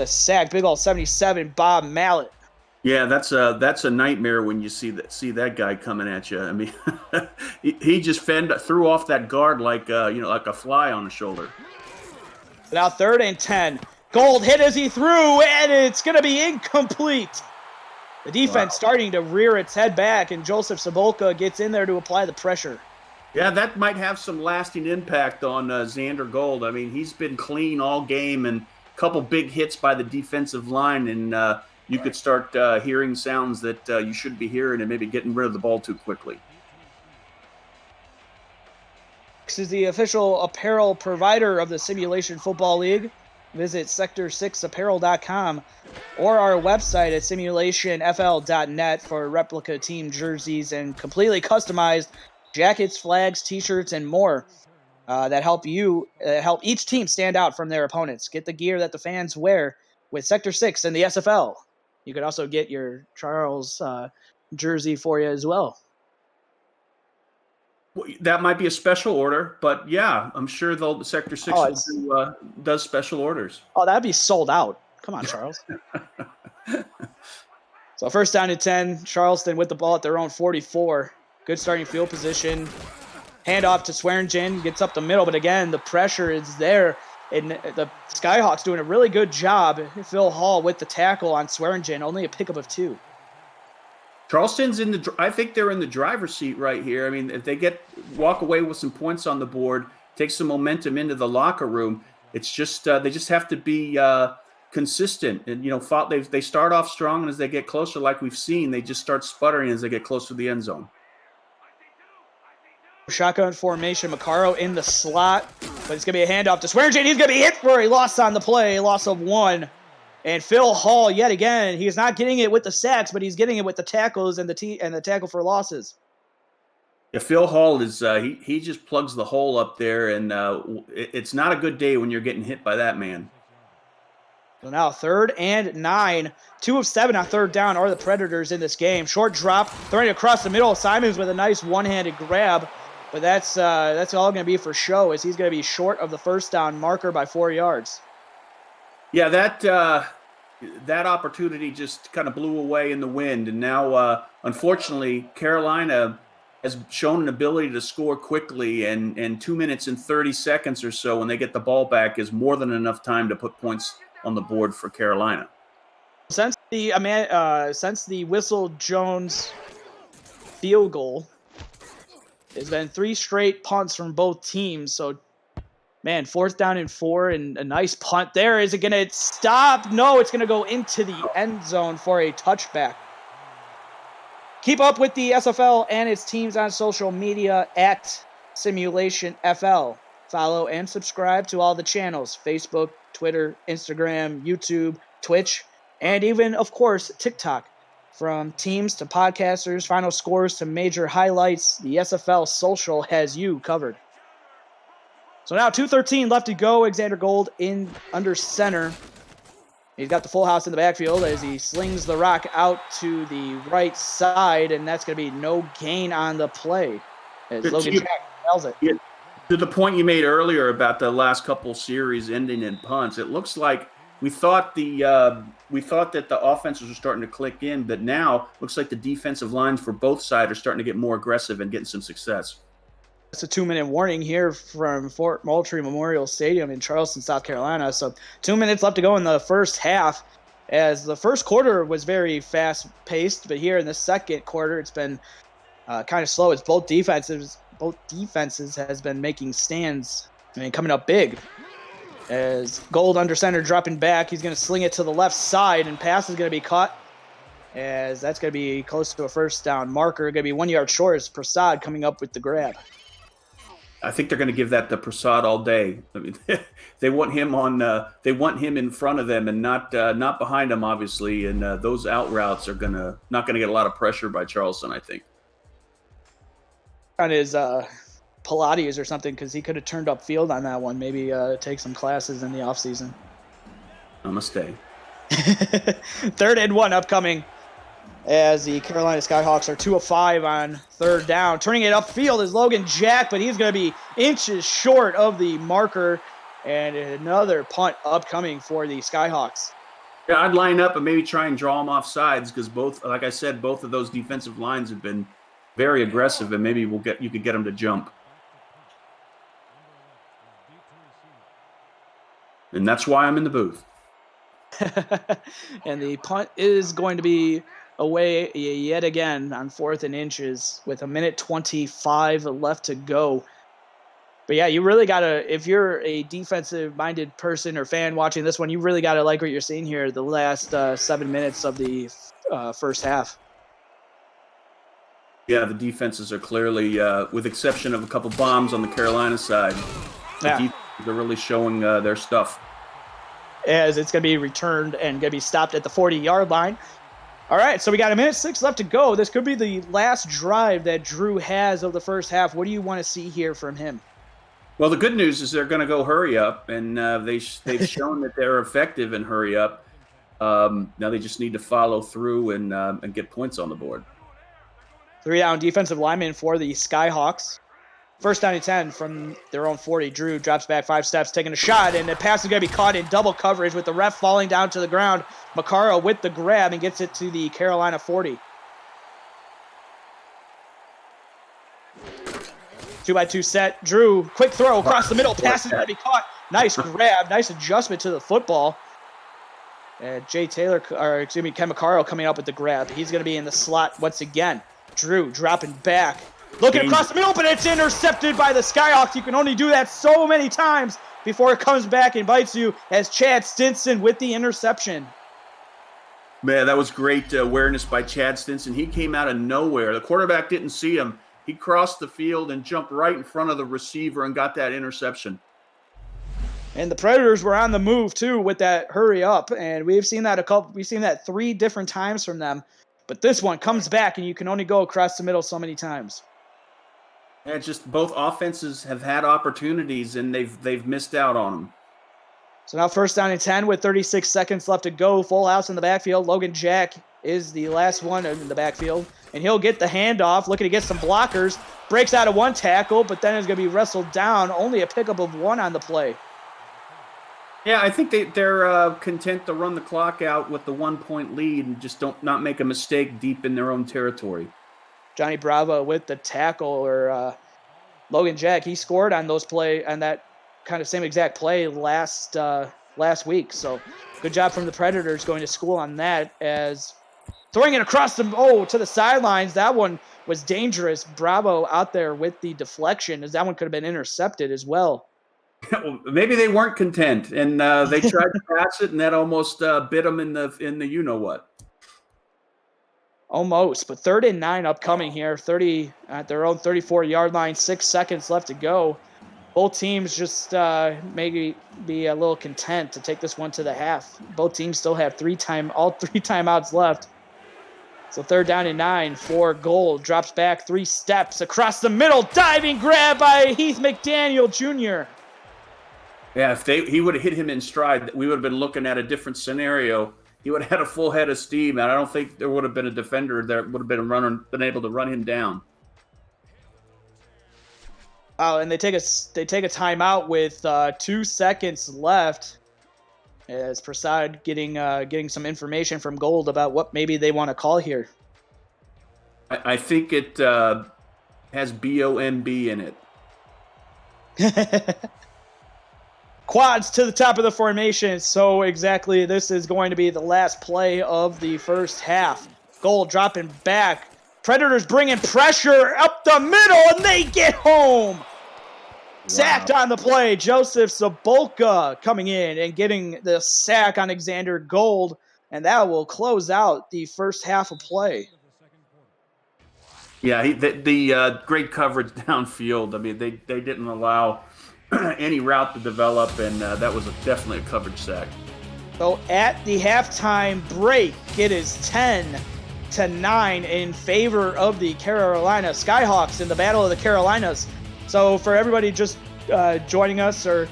sack. Big old 77, Bob Mallet. Yeah, that's a nightmare when you see that guy coming at you. I mean, he just threw off that guard like a fly on the shoulder. Now 3rd and 10. Gold hit as he threw, and it's going to be incomplete. The defense starting to rear its head back, and Joseph Sabolka gets in there to apply the pressure. Yeah, that might have some lasting impact on Xander Gold. I mean, he's been clean all game, and a couple big hits by the defensive line, and you could start hearing sounds that you shouldn't be hearing and maybe getting rid of the ball too quickly. This is the official apparel provider of the Simulation Football League. Visit sector6apparel.com or our website at simulationfl.net for replica team jerseys and completely customized jackets, flags, t-shirts, and more that help each team stand out from their opponents. Get the gear that the fans wear with Sector 6 and the SFL. You could also get your Charles jersey for you as well. That might be a special order, but yeah, I'm sure the Sector 6 does special orders. Oh, that'd be sold out. Come on, Charles. So 1st down and 10, Charleston with the ball at their own 44. Good starting field position. Hand off to Swearingen, gets up the middle, but again, the pressure is there. And the Skyhawks doing a really good job. Phil Hall with the tackle on Swearingen, only a pickup of 2. Charleston's I think they're in the driver's seat right here. I mean, if they walk away with some points on the board, take some momentum into the locker room, it's just they just have to be consistent. And they start off strong, and as they get closer, like we've seen, they just start sputtering as they get closer to the end zone. Shotgun formation, Macaro in the slot, but it's going to be a handoff to Swearingen. He's going to be hit for a loss on the play, loss of 1. And Phil Hall, yet again, he's not getting it with the sacks, but he's getting it with the tackles and the tackle for losses. Yeah, Phil Hall is he just plugs the hole up there, and it's not a good day when you're getting hit by that man. So now 3rd and 9. 2 of 7 on 3rd down are the Predators in this game. Short drop, throwing across the middle. Simons with a nice one-handed grab, but that's all going to be for show, as he's going to be short of the first down marker by 4 yards. Yeah, that opportunity just kind of blew away in the wind, and now, unfortunately, Carolina has shown an ability to score quickly, and 2 minutes and 30 seconds or so when they get the ball back is more than enough time to put points on the board for Carolina. Since the Whistle Jones field goal, it's been 3 straight punts from both teams, so man, 4th down and 4, and a nice punt there. Is it going to stop? No, it's going to go into the end zone for a touchback. Keep up with the SFL and its teams on social media at Simulationfl. Follow and subscribe to all the channels: Facebook, Twitter, Instagram, YouTube, Twitch, and even, of course, TikTok. From teams to podcasters, final scores to major highlights, the SFL social has you covered. So now 2:13 left to go. Alexander Gold in under center. He's got the full house in the backfield as he slings the rock out to the right side, and that's going to be no gain on the play as Logan Jack nails it. Yeah, to the point you made earlier about the last couple series ending in punts, it looks like we thought that the offenses were starting to click in, but now looks like the defensive lines for both sides are starting to get more aggressive and getting some success. It's a 2-minute warning here from Fort Moultrie Memorial Stadium in Charleston, South Carolina. So 2 minutes left to go in the first half, as the first quarter was very fast-paced, but here in the second quarter it's been kind of slow. As both defenses has been making stands, coming up big. As Gold under center dropping back, he's going to sling it to the left side, and pass is going to be caught, as that's going to be close to a first down marker. Going to be 1 yard short as Prasad coming up with the grab. I think they're going to give that to Prasad all day. I mean, they want him they want him in front of them and not behind them, obviously. And those out routes are not going to get a lot of pressure by Charleston, I think. On his Pilates or something, because he could have turned up field on that one. Maybe take some classes in the off season. Namaste. 3rd and 1 upcoming, as the Carolina Skyhawks are 2 of 5 on 3rd down. Turning it upfield is Logan Jack, but he's going to be inches short of the marker, and another punt upcoming for the Skyhawks. Yeah, I'd line up and maybe try and draw them off sides, because both of those defensive lines have been very aggressive, and maybe you could get them to jump. And that's why I'm in the booth. And the punt is going to be away yet again on 4th and inches with 1:25 left to go. But yeah, you really got to, if you're a defensive-minded person or fan watching this one, you really got to like what you're seeing here the last 7 minutes of the first half. Yeah, the defenses are clearly, with exception of a couple bombs on the Carolina side, they're really showing their stuff. As it's going to be returned and going to be stopped at the 40-yard line. All right, so we got 1:06 left to go. This could be the last drive that Drew has of the first half. What do you want to see here from him? Well, the good news is they're going to go hurry up, and they've shown that they're effective in hurry up. Now they just need to follow through and get points on the board. 3 down defensive lineman for the Skyhawks. First down and 10 from their own 40. Drew drops back 5 steps, taking a shot, and the pass is going to be caught in double coverage with the ref falling down to the ground. Macaro with the grab and gets it to the Carolina 40. 2-by-2 set. Drew, quick throw across the middle. Pass is going to be caught Nice grab, nice adjustment to the football. And Ken McCarroll coming up with the grab. He's going to be in the slot once again. Drew dropping back. Looking across the middle, but it's intercepted by the Skyhawks. You can only do that so many times before it comes back and bites you, as Chad Stinson with the interception. Man, that was great awareness by Chad Stinson. He came out of nowhere. The quarterback didn't see him. He crossed the field and jumped right in front of the receiver and got that interception. And the Predators were on the move too with that hurry up, and we've seen that 3 different times from them. But this one comes back, and you can only go across the middle so many times. And it's just both offenses have had opportunities, and they've missed out on them. So now 1st down and 10 with 36 seconds left to go. Full house in the backfield. Logan Jack is the last one in the backfield, and he'll get the handoff, looking to get some blockers. Breaks out of 1 tackle, but then is going to be wrestled down. Only a pickup of 1 on the play. Yeah, I think they're content to run the clock out with the 1-point lead and just not make a mistake deep in their own territory. Johnny Bravo with the tackle, or Logan Jack, he scored on that kind of same exact play last week. So good job from the Predators going to school on that, as throwing it across to the sidelines. That one was dangerous. Bravo out there with the deflection, as that one could have been intercepted as well. Well, maybe they weren't content, and they tried to pass it, and that almost bit them in the you-know-what. Almost, but 3rd and 9 upcoming here. 30 at their own 34-yard line. 6 seconds left to go. Both teams just maybe be a little content to take this one to the half. Both teams still have all three timeouts left. So 3rd down and 9 for Gold. Drops back 3 steps across the middle. Diving grab by Heath McDaniel Jr. Yeah, if he would have hit him in stride, we would have been looking at a different scenario. He would have had a full head of steam, and I don't think there would have been a defender that would have been able to run him down. Oh, and they take a timeout with 2 seconds left, as Prasad getting some information from Gold about what maybe they want to call here. I think it has BOMB in it. Quads to the top of the formation. So exactly, this is going to be the last play of the first half. Gold dropping back. Predators bringing pressure up the middle, and they get home. Wow. Sacked on the play. Joseph Zabolka coming in and getting the sack on Alexander Gold, and that will close out the first half of play. Yeah, the great coverage downfield. I mean, they didn't allow any route to develop, and that was definitely a coverage sack. So at the halftime break, it is 10-9 in favor of the Carolina Skyhawks in the Battle of the Carolinas. So for everybody just joining us, or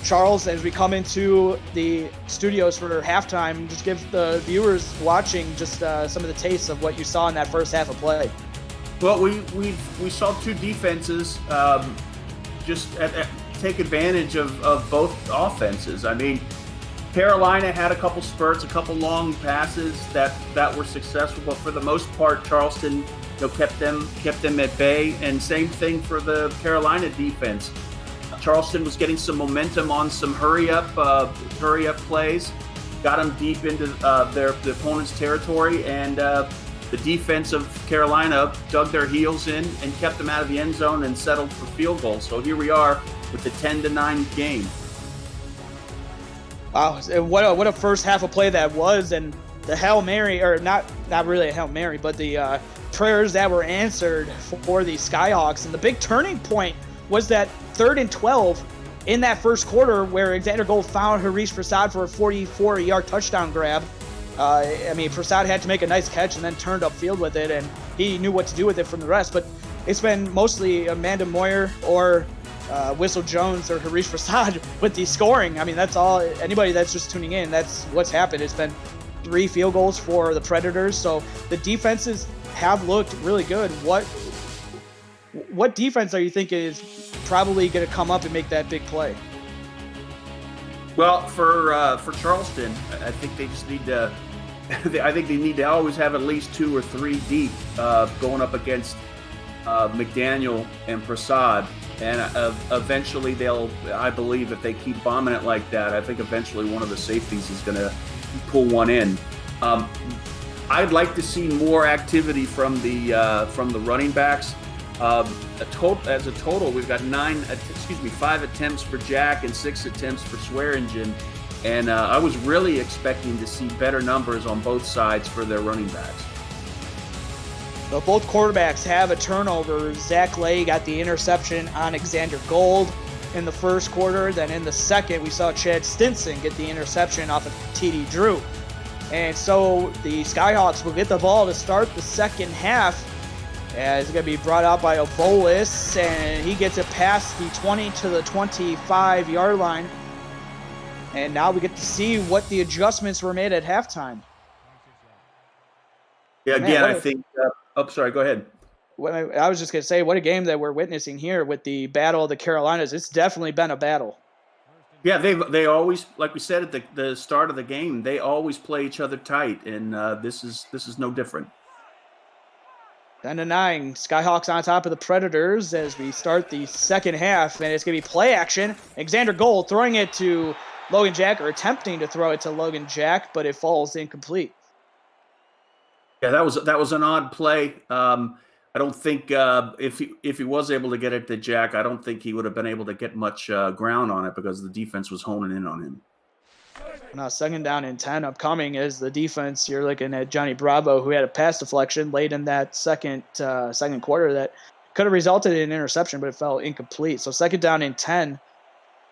Charles, as we come into the studios for halftime, just give the viewers watching just some of the tastes of what you saw in that first half of play. Well, we saw 2 defenses just take advantage of both offenses. I mean, Carolina had a couple spurts, a couple long passes that were successful, but for the most part, Charleston kept them at bay. And same thing for the Carolina defense. Charleston was getting some momentum on some hurry up plays, got them deep into the opponent's territory, and the defense of Carolina dug their heels in and kept them out of the end zone and settled for field goals. So here we are with the 10-9 game. Wow, what a first half of play that was, and the Hail Mary, or not really a Hail Mary, but the prayers that were answered for the Skyhawks. And the big turning point was that 3rd and 12 in that first quarter, where Alexander Gold found Harish Prasad for a 44-yard touchdown grab. Prasad had to make a nice catch and then turned upfield with it, and he knew what to do with it from the rest. But it's been mostly Amanda Moyer or Whistle Jones or Harish Prasad with the scoring. I mean, that's all. Anybody that's just tuning in, that's what's happened. It's been 3 field goals for the Predators. So the defenses have looked really good. What defense are you thinking is probably going to come up and make that big play? Well, for Charleston, I think they just need to. I think they need to always have at least 2 or 3 deep going up against McDaniel and Prasad. And eventually I believe if they keep bombing it like that, I think eventually one of the safeties is going to pull one in. I'd like to see more activity from the running backs. As a total, we've got 5 attempts for Jack and 6 attempts for Swearingen. And I was really expecting to see better numbers on both sides for their running backs. So both quarterbacks have a turnover. Zach Lay got the interception on Alexander Gold in the first quarter. Then in the second, we saw Chad Stinson get the interception off of TD Drew. And so the Skyhawks will get the ball to start the second half. As it's going to be brought out by Obolis, and he gets it past the 20 to the 25-yard line. And now we get to see what the adjustments were made at halftime. Yeah, again, I think sorry, go ahead. I was just going to say, what a game that we're witnessing here with the Battle of the Carolinas. It's definitely been a battle. Yeah, they always, like we said at the start of the game, they always play each other tight, and this is no different. 10-9, Skyhawks on top of the Predators as we start the second half, and it's going to be play action. Alexander Gold throwing it to Logan Jack, or attempting to throw it to Logan Jack, but it falls incomplete. Yeah, that was an odd play. I don't think if he was able to get it to Jack, I don't think he would have been able to get much ground on it because the defense was honing in on him. Now 2nd down and 10 upcoming as the defense. You're looking at Johnny Bravo, who had a pass deflection late in that second quarter that could have resulted in an interception, but it fell incomplete. So 2nd down and 10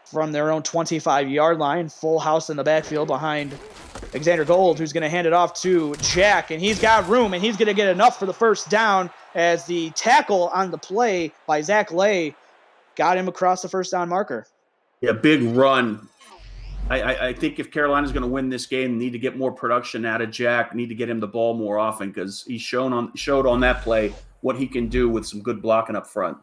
from their own 25-yard line. Full house in the backfield behind Alexander Gold, who's going to hand it off to Jack, and he's got room, and he's going to get enough for the first down as the tackle on the play by Zach Lay got him across the first down marker. Yeah, big run. I think if Carolina's going to win this game, need to get more production out of Jack, need to get him the ball more often because he showed on that play what he can do with some good blocking up front.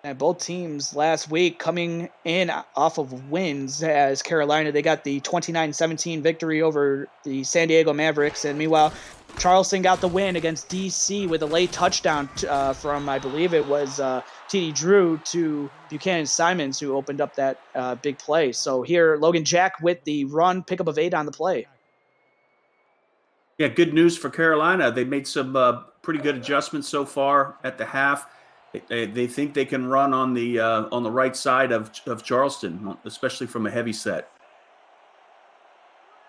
And both teams last week coming in off of wins as Carolina, they got the 29-17 victory over the San Diego Mavericks. And meanwhile, Charleston got the win against DC with a late touchdown from, I believe it was TD Drew to Buchanan Simons, who opened up that big play. So here, Logan Jack with the run, pickup of 8 on the play. Yeah, good news for Carolina. They made some pretty good adjustments so far at the half. They think they can run on the right side of Charleston, especially from a heavy set.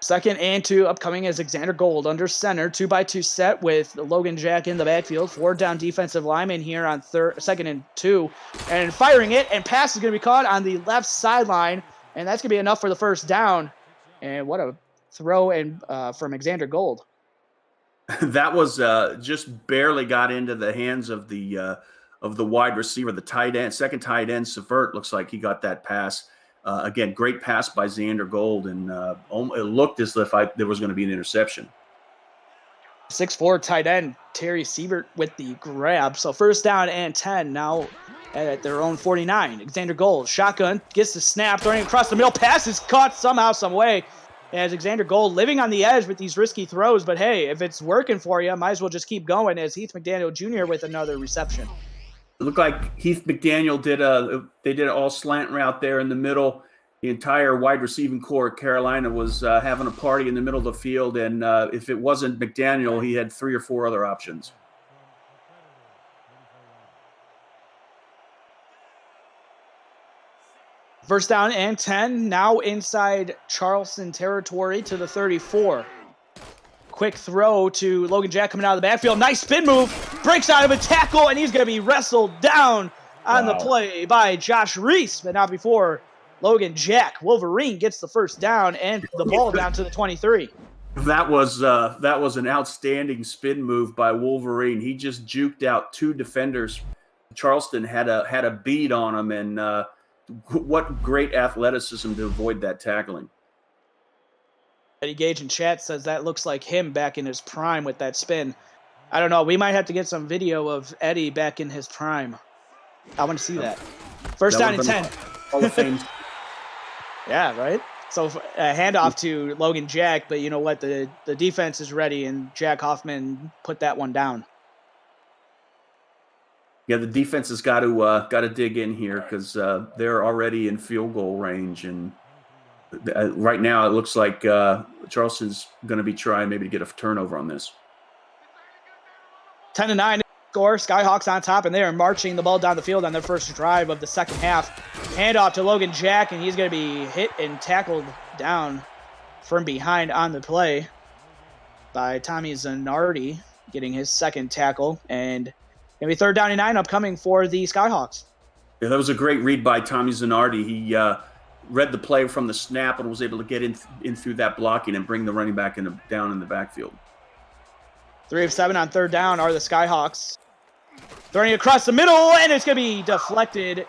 2nd and 2 upcoming as Alexander Gold under center, 2x2 set with Logan Jack in the backfield. 4 down defensive lineman here on 2nd and 2, and firing it, and pass is going to be caught on the left sideline, and that's going to be enough for the first down. And what a throw from Alexander Gold. That was just barely got into the hands of the wide receiver, the tight end, second tight end, Savert. Looks like he got that pass. Again, great pass by Xander Gold, and it looked as if there was going to be an interception. 6'4" tight end Terry Siebert with the grab. So 1st down and 10 now at their own 49. Alexander Gold, shotgun, gets the snap, throwing across the middle. Pass is caught somehow, some way. As Alexander Gold living on the edge with these risky throws. But hey, if it's working for you, might as well just keep going as Heath McDaniel Jr. with another reception. It looked like Heath McDaniel did an all slant route there in the middle. The entire wide receiving core at Carolina was having a party in the middle of the field, and if it wasn't McDaniel, he had 3 or 4 other options. First down and 10, now inside Charleston territory to the 34. Quick throw to Logan Jack coming out of the backfield. Nice spin move. Breaks out of a tackle, and he's going to be wrestled down on the play by Josh Reese. But not before Logan Jack, Wolverine, gets the first down and the ball down to the 23. That was an outstanding spin move by Wolverine. He just juked out 2 defenders. Charleston had a bead on him, and what great athleticism to avoid that tackling. Eddie Gage in chat says that looks like him back in his prime with that spin. I don't know. We might have to get some video of Eddie back in his prime. I want to see that. First down and 10. Hall of Fame. Yeah, right? So a handoff to Logan Jack, but you know what? The defense is ready, and Jack Hoffman put that one down. Yeah, the defense has got to dig in here because they're already in field goal range, and right now it looks like Charleston's going to be trying maybe to get a turnover on this. 10-9 score. Skyhawks on top, and they are marching the ball down the field on their first drive of the second half. Handoff to Logan Jack, and he's going to be hit and tackled down from behind on the play by Tommy Zanardi, getting his second tackle, and going to be 3rd down and 9 upcoming for the Skyhawks. Yeah, that was a great read by Tommy Zanardi. He read the play from the snap and was able to get in through that blocking and bring the running back down in the backfield. 3 of 7 on 3rd down are the Skyhawks. Throwing across the middle, and it's going to be deflected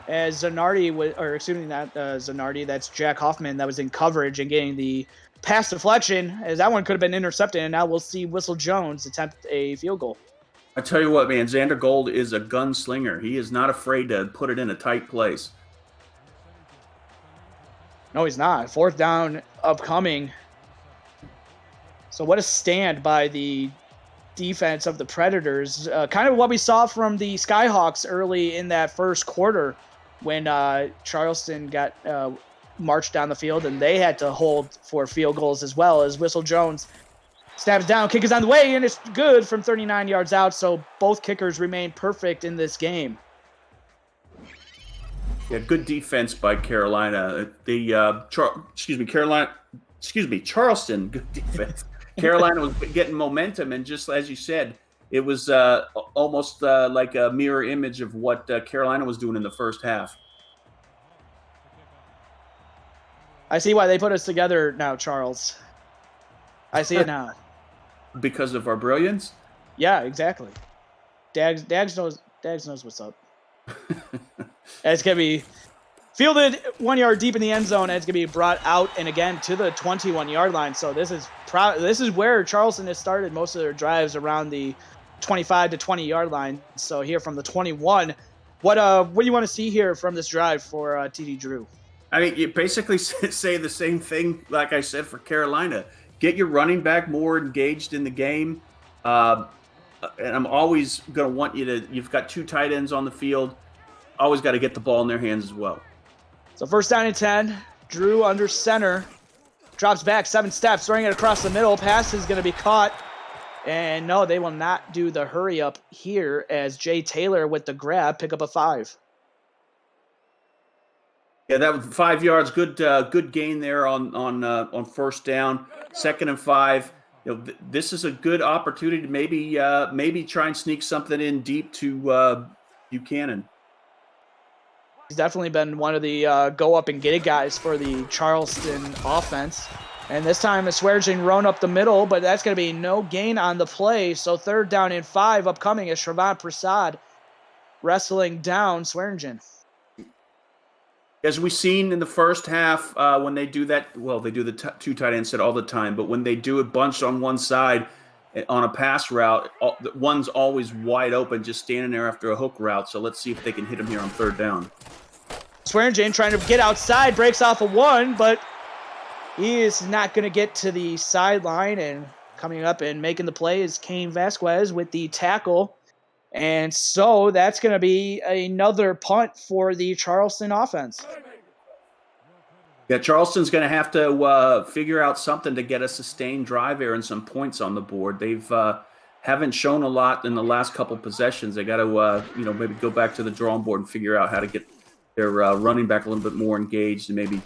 as Zanardi was, or excuse me, not Zanardi, that's Jack Hoffman that was in coverage and getting the pass deflection, as that one could have been intercepted, and now we'll see Whistle Jones attempt a field goal. I tell you what, man, Xander Gold is a gunslinger. He is not afraid to put it in a tight place. No, he's not. 4th down upcoming. So what a stand by the defense of the Predators. Kind of what we saw from the Skyhawks early in that first quarter when Charleston got marched down the field, and they had to hold for field goals as well, as Whistle Jones snaps down, kick is on the way, and it's good from 39 yards out, so both kickers remain perfect in this game. Yeah, good defense by Carolina. Charleston, good defense. Carolina was getting momentum, and just as you said, it was almost like a mirror image of what Carolina was doing in the first half. I see why they put us together now, Charles. I see it now. Because of our brilliance? Yeah, exactly. Dags knows what's up. It's going to be fielded 1 yard deep in the end zone, and it's going to be brought out and again to the 21-yard line. So this is where Charleston has started most of their drives, around the 25 to 20-yard line. So here from the 21, what do you want to see here from this drive for TD Drew? I mean, you basically say the same thing like I said for Carolina. Get your running back more engaged in the game. And I'm always going to want you've got 2 tight ends on the field. Always got to get the ball in their hands as well. So 1st down and 10. Drew under center. Drops back 7 steps, throwing it across the middle. Pass is going to be caught. And no, they will not do the hurry up here, as Jay Taylor with the grab, pick up a 5. Yeah, that was 5 yards. Good gain there on 1st down. 2nd and 5. This is a good opportunity to maybe try and sneak something in deep to Buchanan. He's definitely been one of the go up and get it guys for the Charleston offense. And this time it's Swearengin run up the middle, but that's going to be no gain on the play. So 3rd down and 5 upcoming as Shravan Prasad wrestling down Swearengin. As we've seen in the first half, when they do that, well, they do the 2 tight end set all the time, but when they do it bunched on one side on a pass route, one's always wide open, just standing there after a hook route. So let's see if they can hit him here on 3rd down. Swearengin trying to get outside, breaks off a 1, but he is not going to get to the sideline. And coming up and making the play is Kane Vasquez with the tackle. And so that's going to be another punt for the Charleston offense. Yeah, Charleston's going to have to figure out something to get a sustained drive here and some points on the board. They've haven't shown a lot in the last couple possessions. They got to maybe go back to the drawing board and figure out how to get their running back a little bit more engaged and maybe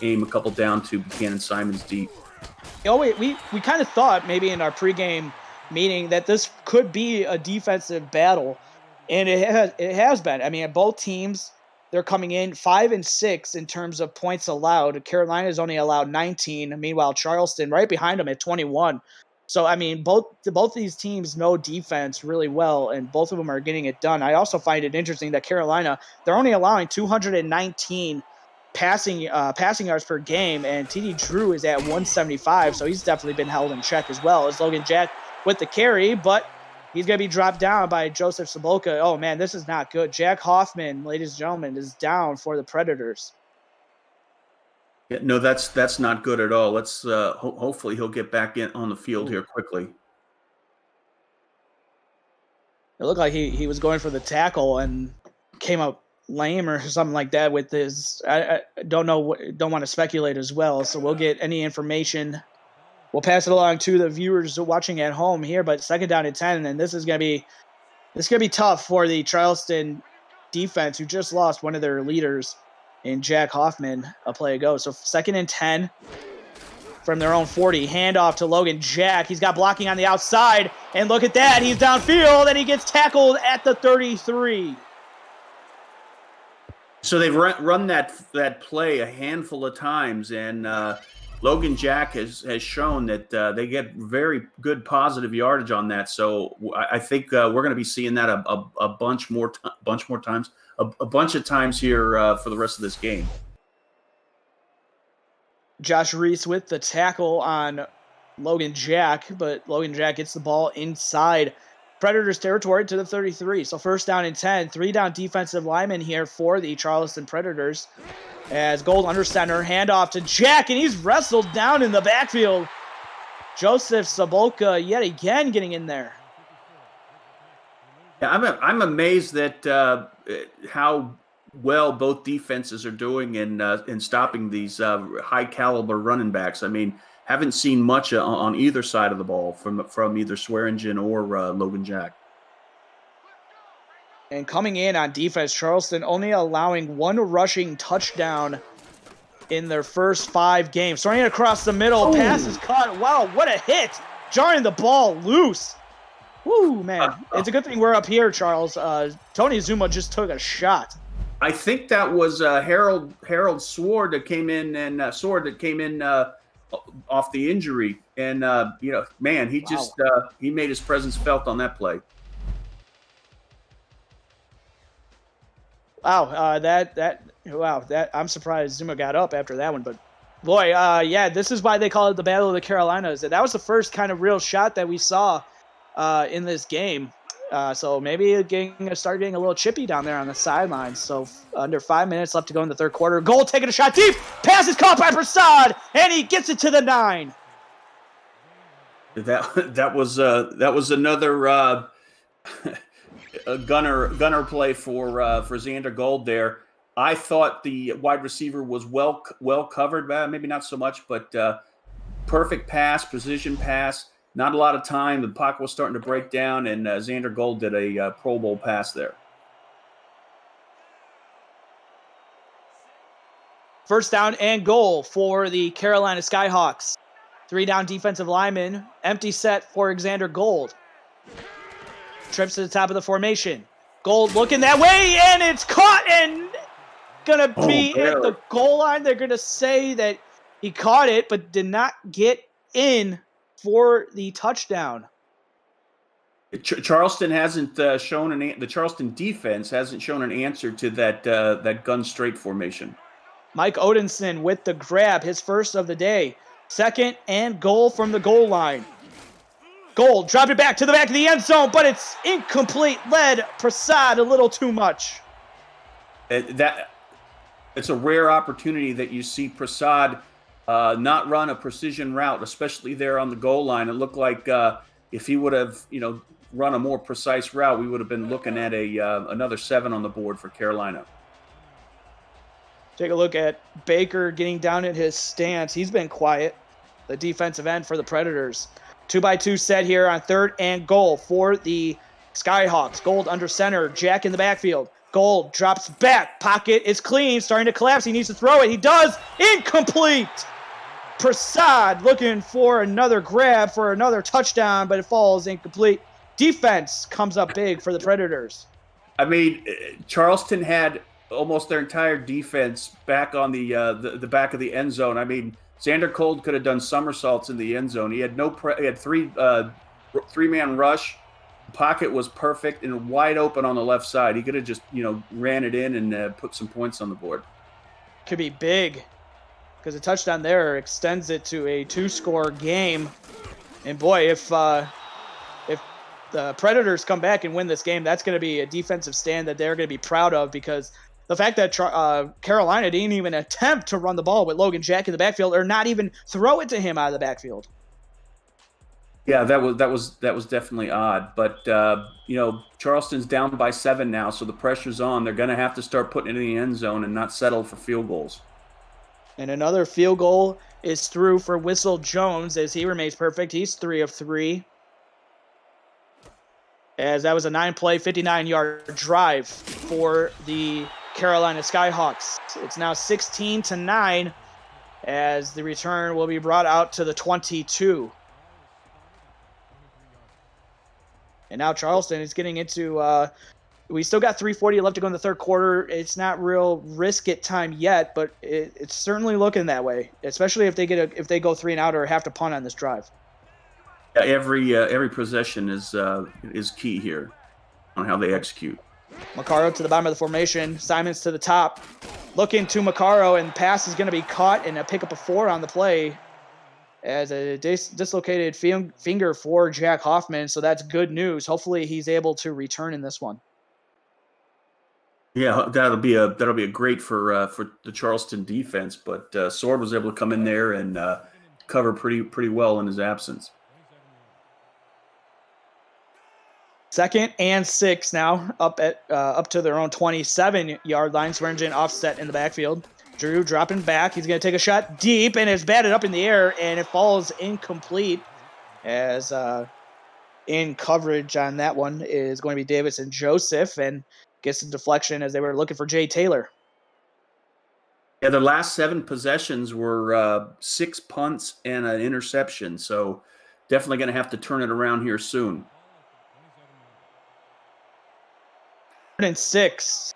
aim a couple down to Buchanan Simons deep. We kind of thought maybe in our pregame meaning that this could be a defensive battle, and it has been. I mean, both teams, they're coming in 5 and 6 in terms of points allowed. Carolina's only allowed 19. Meanwhile, Charleston right behind them at 21. So, I mean, both these teams know defense really well, and both of them are getting it done. I also find it interesting that Carolina, they're only allowing 219 passing yards per game, and TD Drew is at 175, so he's definitely been held in check as well as Logan Jack with the carry, but he's going to be dropped down by Joseph Sabolka. Oh, man, this is not good. Jack Hoffman, ladies and gentlemen, is down for the Predators. Yeah, no, that's not good at all. Let's hopefully he'll get back in on the field here quickly. It looked like he was going for the tackle and came up lame or something like that with his. I don't know. Don't want to speculate as well. So we'll get any information. We'll pass it along to the viewers watching at home here. But second down and 10, and this is gonna be tough for the Charleston defense, who just lost one of their leaders in Jack Hoffman a play ago. So second and 10 from their own 40. Handoff to Logan Jack. He's got blocking on the outside. And look at that. He's downfield, and he gets tackled at the 33. So they've run that play a handful of times, and Logan Jack has shown that they get very good positive yardage on that. So I think we're going to be seeing that a bunch more times, a bunch of times here for the rest of this game. Josh Reese with the tackle on Logan Jack, but Logan Jack gets the ball inside Predators territory to the 33. So first down and 10, 3 down defensive lineman here for the Charleston Predators. As Gold under center, handoff to Jack, and he's wrestled down in the backfield. Joseph Sabolka yet again getting in there. Yeah, I'm amazed that how well both defenses are doing in stopping these high caliber running backs. I mean, haven't seen much on either side of the ball from either Swearingen or Logan Jack. And coming in on defense, Charleston only allowing 1 rushing touchdown in their first 5 games. Throwing it across the middle, pass is caught. Wow, what a hit! Jarring the ball loose. Woo, man. It's a good thing we're up here, Charles. Tony Zuma just took a shot. I think that was Harold Sword that came in off the injury, and man, he just he made his presence felt on that play. Wow, that I'm surprised Zuma got up after that one, but boy, yeah, this is why they call it the Battle of the Carolinas. That was the first kind of real shot that we saw in this game. So maybe start getting a little chippy down there on the sidelines. So under 5 minutes left to go in the third quarter. Goal taking a shot deep. Pass is caught by Prasad, and he gets it to the 9. That was another gunner play for Xander Gold there. I thought the wide receiver was well covered, maybe not so much, but perfect pass, precision pass. Not a lot of time. The pocket was starting to break down, and Xander Gold did a Pro Bowl pass there. First down and goal for the Carolina Skyhawks. 3 down defensive lineman. Empty set for Xander Gold. Trips to the top of the formation. Gold looking that way, and it's caught and gonna be at the goal line. They're gonna say that he caught it, but did not get in for the touchdown. Charleston hasn't shown the Charleston defense hasn't shown an answer to that gun straight formation. Mike Odinson with the grab, his first of the day. Second and goal from the goal line. Gold dropped it back to the back of the end zone, but it's incomplete. Led Prasad a little too much. It's a rare opportunity that you see Prasad not run a precision route, especially there on the goal line. It looked like if he would have, run a more precise route, we would have been looking at another 7 on the board for Carolina. Take a look at Baker getting down in his stance. He's been quiet, the defensive end for the Predators. 2-by-2 set here on third and goal for the Skyhawks. Gold under center, Jack in the backfield. Gold drops back, pocket is clean, starting to collapse. He needs to throw it. He does. Incomplete. Prasad looking for another grab for another touchdown, but it falls incomplete. Defense comes up big for the Predators. I mean, Charleston had almost their entire defense back on the back of the end zone. I mean, Xander Gold could have done somersaults in the end zone. He had he had three-man rush. The pocket was perfect and wide open on the left side. He could have just ran it in and put some points on the board. Could be big because a touchdown there extends it to a 2-score game. And boy, if the Predators come back and win this game, that's going to be a defensive stand that they're going to be proud of, because the fact that Carolina didn't even attempt to run the ball with Logan Jack in the backfield, or not even throw it to him out of the backfield. Yeah, that was definitely odd. But Charleston's down by 7 now, so the pressure's on. They're going to have to start putting it in the end zone and not settle for field goals. And another field goal is through for Whistle Jones as he remains perfect. He's 3 of 3. As that was a 9-play, 59-yard drive for the Carolina Skyhawks. It's now 16-9 as the return will be brought out to the 22. And now Charleston is getting into we still got 3:40 left to go in the third quarter. It's not real risk it time yet, but it's certainly looking that way, especially if they go 3 and out or have to punt on this drive. Yeah, every possession is key here on how they execute. Macaro to the bottom of the formation. Simons to the top. Looking to Macaro, and pass is going to be caught and a pickup of 4 on the play as a dislocated finger for Jack Hoffman. So that's good news. Hopefully he's able to return in this one. Yeah, that'll be a great for the Charleston defense. But Sword was able to come in there and cover pretty well in his absence. 2nd and 6 now, up to their own 27-yard line. Swearingen offset in the backfield. Drew dropping back. He's going to take a shot deep, and it's batted up in the air, and it falls incomplete as in coverage on that one is going to be Davis and Joseph, and gets a deflection as they were looking for Jay Taylor. Yeah, their last 7 possessions were 6 punts and an interception, so definitely going to have to turn it around here soon. 3rd and 6.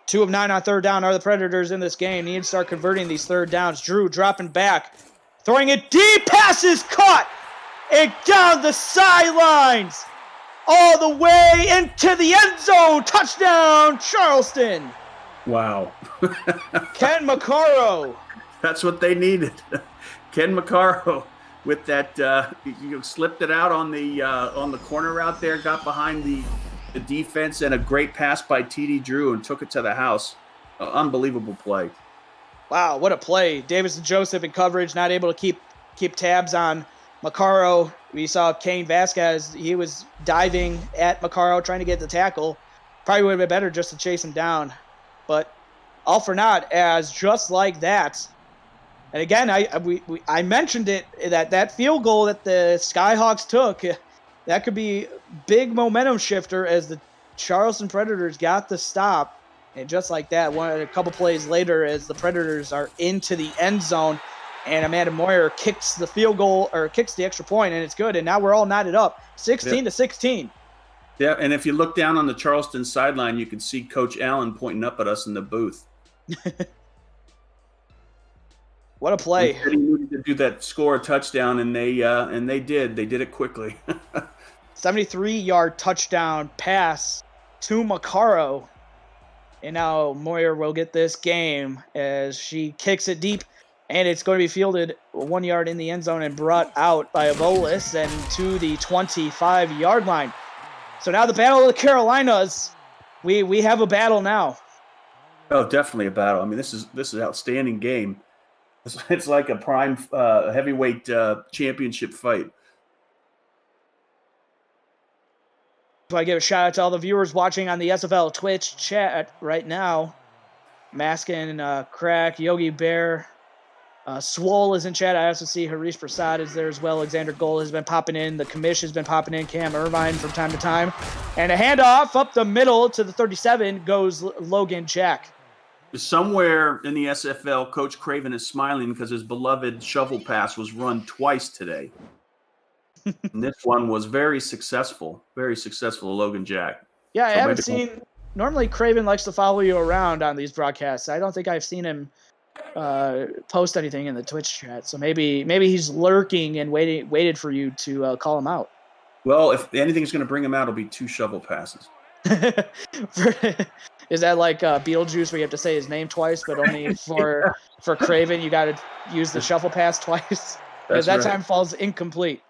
2 of 9 on third down are the Predators in this game. Need to start converting these third downs. Drew dropping back, throwing it deep. Pass is caught and down the sidelines, all the way into the end zone. Touchdown, Charleston. Wow. Ken Macaro. That's what they needed. Ken Macaro with that slipped it out on the corner route there, got behind the defense, and a great pass by TD Drew and took it to the house. Unbelievable play. Wow, what a play. Davis and Joseph in coverage, not able to keep tabs on Macaro. We saw Kane Vasquez. He was diving at Macaro, trying to get the tackle. Probably would have been better just to chase him down. But all for naught, as just like that. And again, I mentioned it, that field goal that the Skyhawks took, that could be big momentum shifter as the Charleston Predators got the stop. And just like that, a couple plays later, as the Predators are into the end zone, and Amanda Moyer kicks the field goal, or kicks the extra point, and it's good. And now we're all knotted up, 16-16. Yeah, and if you look down on the Charleston sideline, you can see Coach Allen pointing up at us in the booth. What a play! He needed to do that, score a touchdown, and they did. They did it quickly. 73-yard touchdown pass to Macaro. And now Moyer will get this game as she kicks it deep, and it's going to be fielded 1 yard in the end zone and brought out by Abolis and to the 25-yard line. So now the Battle of the Carolinas, we have a battle now. Oh, definitely a battle. I mean, this is an outstanding game. It's like a prime heavyweight championship fight. So I give a shout out to all the viewers watching on the SFL Twitch chat right now. Maskin, Crack, Yogi Bear, Swole is in chat. I also see Harish Prasad is there as well. Alexander Gold has been popping in. The commish has been popping in. Cam Irvine from time to time. And a handoff up the middle to the 37 goes Logan Jack. Somewhere in the SFL, Coach Craven is smiling because his beloved shovel pass was run twice today. And this one was very successful to Logan Jack. Yeah, I haven't seen. Normally, Craven likes to follow you around on these broadcasts. I don't think I've seen him post anything in the Twitch chat. So maybe he's lurking and waited for you to call him out. Well, if anything's going to bring him out, it'll be 2 shovel passes. Is that like Beetlejuice, where you have to say his name twice, but only for Craven you got to use the shuffle pass twice? Because that time falls incomplete.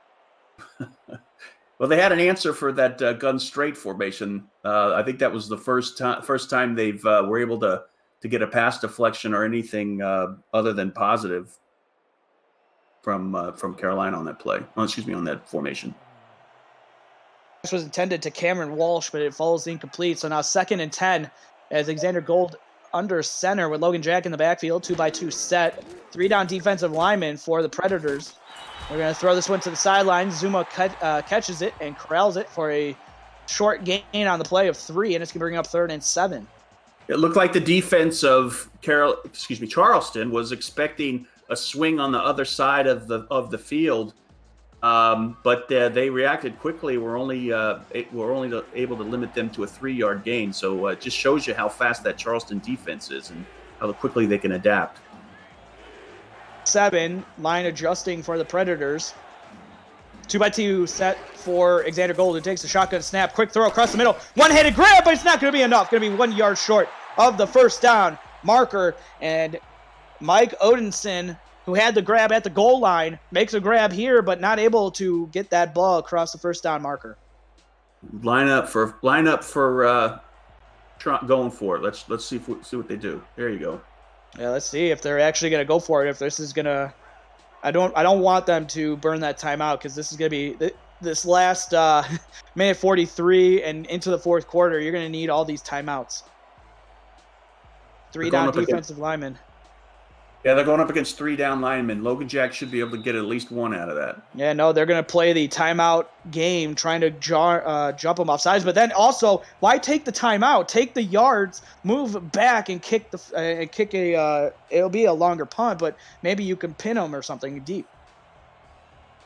Well, they had an answer for that gun straight formation. I think that was the first time they've were able to get a pass deflection or anything other than positive. from Carolina on that play. Oh, excuse me, on that formation. This was intended to Cameron Walsh, but it falls incomplete. So now 2nd and 10 as Xander Gold under center with Logan Jack in the backfield. 2-by-2 set. 3-down defensive lineman for the Predators. We're going to throw this one to the sideline. Zuma catches it and corrals it for a short gain on the play of 3, and it's going to bring up 3rd and 7. It looked like the defense of Charleston was expecting a swing on the other side of the field, but they reacted quickly. We're only able to limit them to a 3-yard gain. So it just shows you how fast that Charleston defense is and how quickly they can adapt. 7, line adjusting for the Predators. 2-by-2 set for Xander Gold, who takes a shotgun snap. Quick throw across the middle. One-handed grab, but it's not going to be enough. Going to be 1 yard short of the first down marker. And Mike Odinson, who had the grab at the goal line, makes a grab here, but not able to get that ball across the first down marker. Line up for going for it. Let's see what they do. There you go. Yeah, let's see if they're actually going to go for it. If this is going to, I don't want them to burn that timeout, because this is going to be this last minute 43 and into the fourth quarter. You're going to need all these timeouts. 3-down defensive linemen. Yeah, they're going up against 3-down linemen. Logan Jack should be able to get at least 1 out of that. Yeah, no, they're going to play the timeout game, trying to jump them off sides. But then also, why take the timeout? Take the yards, move back, and kick it'll be a longer punt, but maybe you can pin them or something deep.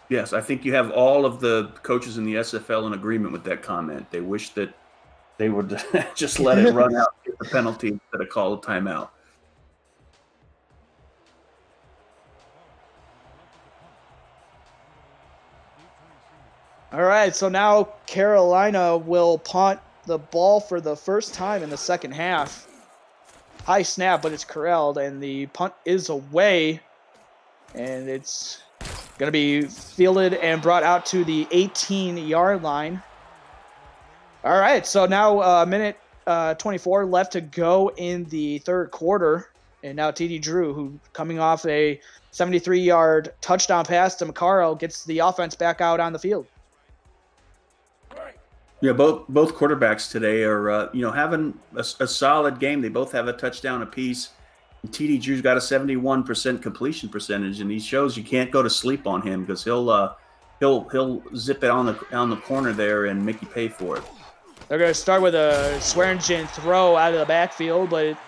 Yes, I think you have all of the coaches in the SFL in agreement with that comment. They wish that they would just let it run out, get the penalty instead of call a timeout. All right, so now Carolina will punt the ball for the first time in the second half. High snap, but it's corralled, and the punt is away. And it's going to be fielded and brought out to the 18-yard line. All right, so now minute 24 left to go in the third quarter. And now TD Drew, who coming off a 73-yard touchdown pass to Macaro, gets the offense back out on the field. Yeah, both quarterbacks today are having a solid game. They both have a touchdown apiece. And TD Drew's got a 71% completion percentage, and he shows you can't go to sleep on him, because he'll zip it on the corner there and make you pay for it. They're going to start with a Swearingen throw out of the backfield, but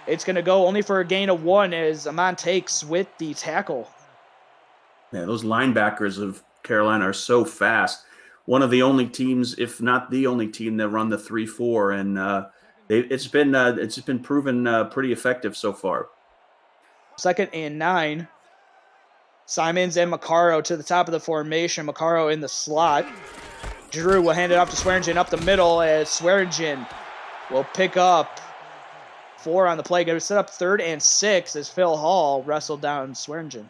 it's going to go only for a gain of 1 as Amon takes with the tackle. Yeah, those linebackers of Carolina are so fast. One of the only teams, if not the only team, that run the 3-4, and it's been proven pretty effective so far. 2nd and 9. Simons and Macaro to the top of the formation. Macaro in the slot. Drew will hand it off to Swearingen up the middle, as Swearingen will pick up 4 on the play. Going to set up 3rd and 6 as Phil Hall wrestled down Swearingen.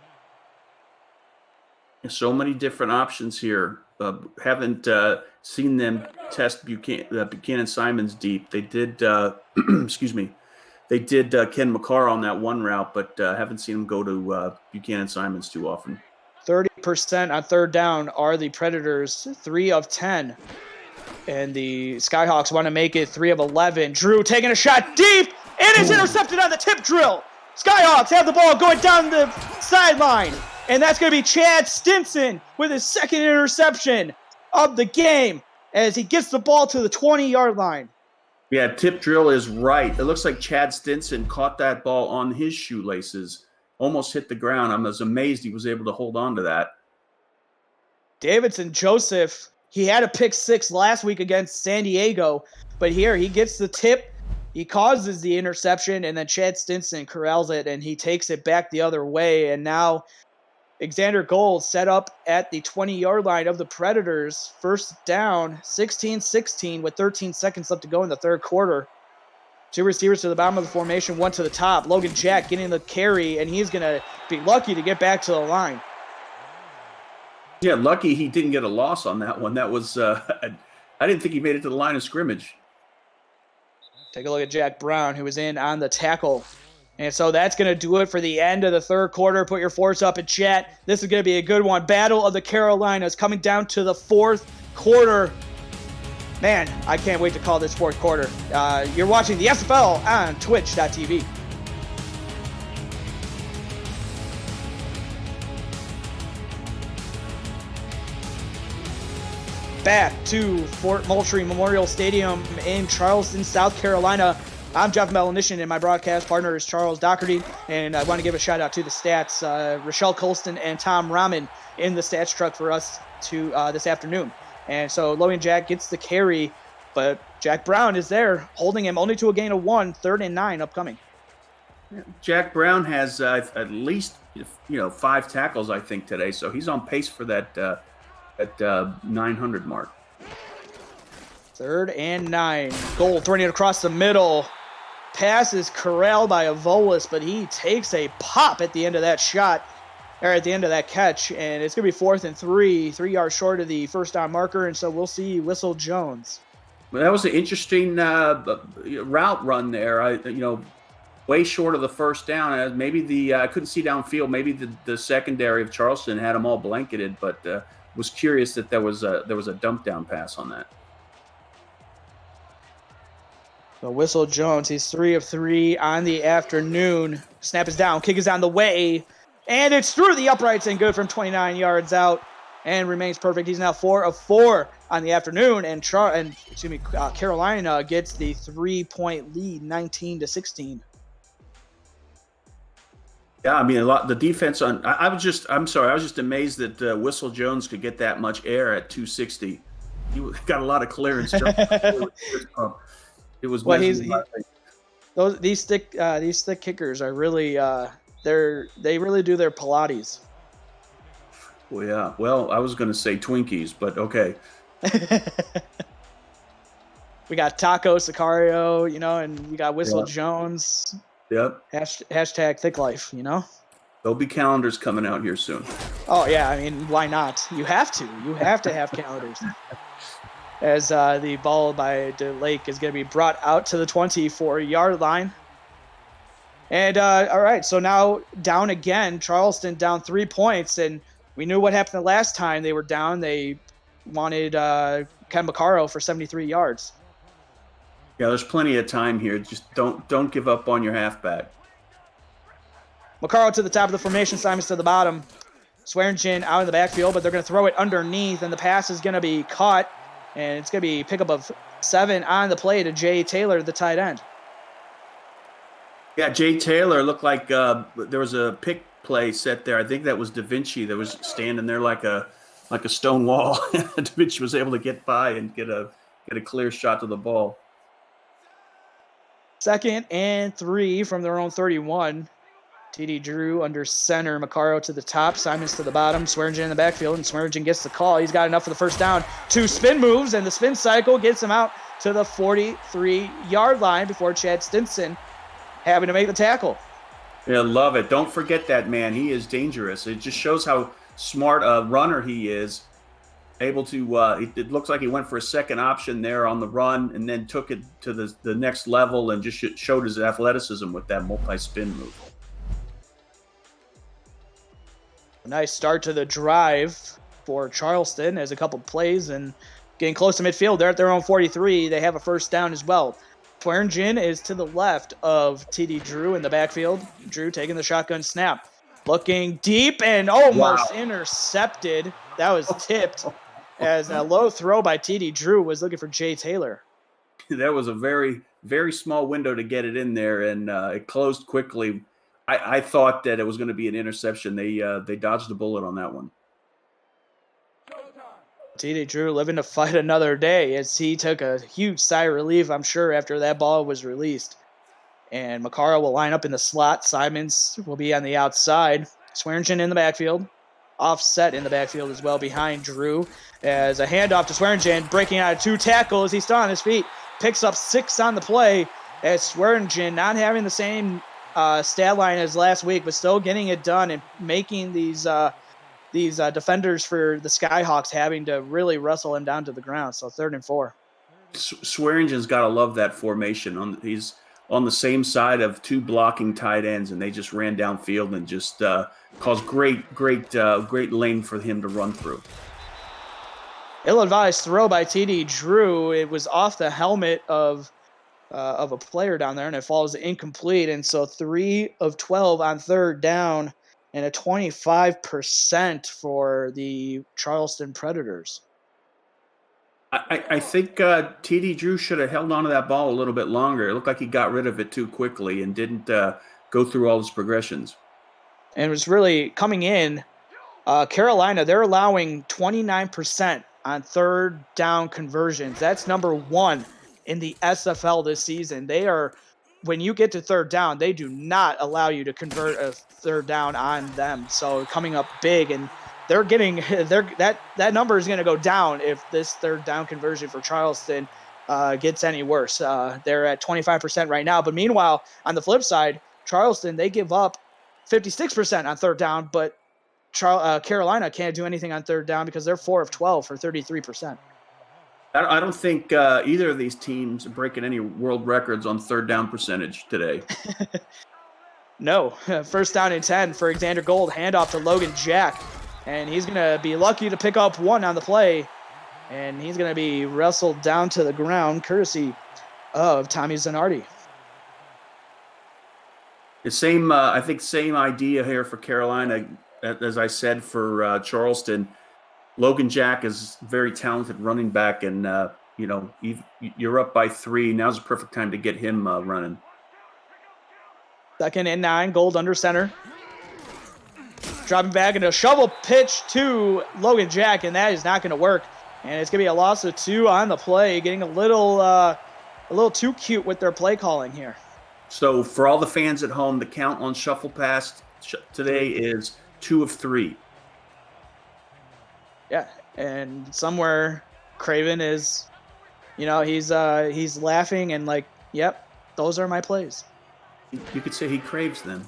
So many different options here. Haven't seen them test Buchanan Simons deep. They did, excuse me, they did Ken McCarr on that one route, but haven't seen him go to Buchanan Simons too often. 30% on 3rd down are the Predators, 3 of 10. And the Skyhawks want to make it 3 of 11. Drew taking a shot deep, and it's intercepted on the tip drill. Skyhawks have the ball going down the sideline. And that's going to be Chad Stinson with his 2nd interception of the game as he gets the ball to the 20-yard line. Yeah, tip drill is right. It looks like Chad Stinson caught that ball on his shoelaces, almost hit the ground. I was amazed he was able to hold on to that. Davidson Joseph, he had a pick 6 last week against San Diego, but here he gets the tip. He causes the interception, and then Chad Stinson corrals it, and he takes it back the other way. And now Xander Gold set up at the 20-yard line of the Predators. First down, 16-16 with 13 seconds left to go in the third quarter. 2 receivers to the bottom of the formation, 1 to the top. Logan Jack getting the carry, and he's going to be lucky to get back to the line. Yeah, lucky he didn't get a loss on that one. That was I didn't think he made it to the line of scrimmage. Take a look at Jack Brown, who was in on the tackle. And so that's going to do it for the end of the third quarter. Put your force up in chat. This is going to be a good one. Battle of the Carolinas coming down to the fourth quarter. Man, I can't wait to call this fourth quarter. You're watching the SFL on twitch.tv. Back to Fort Moultrie Memorial Stadium in Charleston, South Carolina. I'm Jeff Melanishin, and my broadcast partner is Charles Doherty. And I want to give a shout out to the stats, Rochelle Colston and Tom Rahman in the stats truck for us this afternoon. And so Logan Jack gets the carry, but Jack Brown is there, holding him only to a gain of 1, 3rd and 9 upcoming. Jack Brown has at least 5 tackles, I think, today, so he's on pace for that 900 mark. 3rd and 9. Goal throwing it across the middle. Pass is corralled by Avolis, but he takes a pop at the end of that shot, or at the end of that catch, and it's going to be 4th and 3, 3 yards short of the first down marker, and so we'll see Whistle Jones. Well, that was an interesting route run there. Way short of the first down. Maybe I couldn't see downfield. Maybe the secondary of Charleston had them all blanketed, but was curious that there was a dump down pass on that. So Whistle Jones, he's 3 of 3 on the afternoon. Snap is down, kick is on the way, and it's through the uprights and good from 29 yards out, and remains perfect. He's now 4 of 4 on the afternoon, and Carolina gets the 3-point lead, 19-16. Yeah, I mean, the defense on. I was just amazed that Whistle Jones could get that much air at 260. He got a lot of clearance. It was. Well, these stick kickers are really they really do their Pilates. Well, yeah. Well, I was going to say Twinkies, but okay. We got Taco Sicario, and we got Whistle Jones. Yep. Hashtag thick life, There'll be calendars coming out here soon. Oh, yeah. I mean, why not? You have to. You have to have calendars. As the ball by DeLake is going to be brought out to the 24-yard line. And, all right, so now down again. Charleston down 3 points. And we knew what happened the last time they were down. They wanted Ken Maccaro for 73 yards. Yeah, there's plenty of time here. Just don't give up on your halfback. Maccaro to the top of the formation, Simons to the bottom. Swearingen out in the backfield, but they're going to throw it underneath, and the pass is going to be caught, and it's going to be pickup of 7 on the play to Jay Taylor, the tight end. Yeah, Jay Taylor looked like there was a pick play set there. I think that was Da Vinci that was standing there like a stone wall. Da Vinci was able to get by and get a clear shot to the ball. 2nd and 3 from their own 31. TD Drew under center. Maccaro to the top. Simons to the bottom. Swearingen in the backfield, and Swearingen gets the call. He's got enough for the first down. 2 spin moves, and the spin cycle gets him out to the 43-yard line before Chad Stinson having to make the tackle. Yeah, love it. Don't forget that man. He is dangerous. It just shows how smart a runner he is. Able to, it looks like he went for a second option there on the run and then took it to the next level and just showed his athleticism with that multi-spin move. A nice start to the drive for Charleston as a couple plays and getting close to midfield. They're at their own 43. They have a first down as well. Swearingen is to the left of TD Drew in the backfield. Drew taking the shotgun snap. Looking deep and almost intercepted. That was tipped. As a low throw by TD Drew was looking for Jay Taylor. That was a very, very small window to get it in there, and it closed quickly. I thought that it was going to be an interception. They dodged a bullet on that one. TD Drew living to fight another day as he took a huge sigh of relief, I'm sure, after that ball was released. And Maccaro will line up in the slot. Simons will be on the outside. Swearingen in the backfield. Offset in the backfield as well behind Drew. As a handoff to Swearingen, breaking out of 2 tackles. He's still on his feet. Picks up 6 on the play as Swearingen not having the same stat line as last week, but still getting it done and making these defenders for the Skyhawks having to really wrestle him down to the ground. So 3rd and 4. Swearingen's got to love that formation. He's on the same side of two blocking tight ends, and they just ran downfield and just caused great lane for him to run through. Ill-advised throw by TD Drew. It was off the helmet of a player down there, and it falls incomplete. And so 3 of 12 on third down, and a 25% for the Charleston Predators. I think TD Drew should have held on to that ball a little bit longer. It looked like he got rid of it too quickly and didn't go through all his progressions. And it was really coming in. Carolina, they're allowing 29% on third down conversions. That's number 1 in the SFL this season. They are, when you get to third down, they do not allow you to convert a third down on them. So coming up big, and they're getting that number is going to go down if this third down conversion for Charleston gets any worse. They're at 25% right now. But meanwhile, on the flip side, Charleston, they give up 56% on third down, but Carolina can't do anything on third down because they're 4 of 12 for 33%. I don't think either of these teams are breaking any world records on third down percentage today. No. First down and 10 for Xander Gold. Handoff to Logan Jack. And he's going to be lucky to pick up 1 on the play. And he's going to be wrestled down to the ground, courtesy of Tommy Zanardi. The same, I think, same idea here for Carolina. As I said, for Charleston, Logan Jack is very talented running back, and you're up by 3. Now's the perfect time to get him running. 2nd and 9, Gold under center. Dropping back into a shovel pitch to Logan Jack, and that is not going to work. And it's going to be a loss of 2 on the play, getting a little too cute with their play calling here. So for all the fans at home, the count on shuffle pass today is 2 of 3. Yeah, and somewhere Craven is, he's laughing and like, yep, those are my plays. You could say he craves them.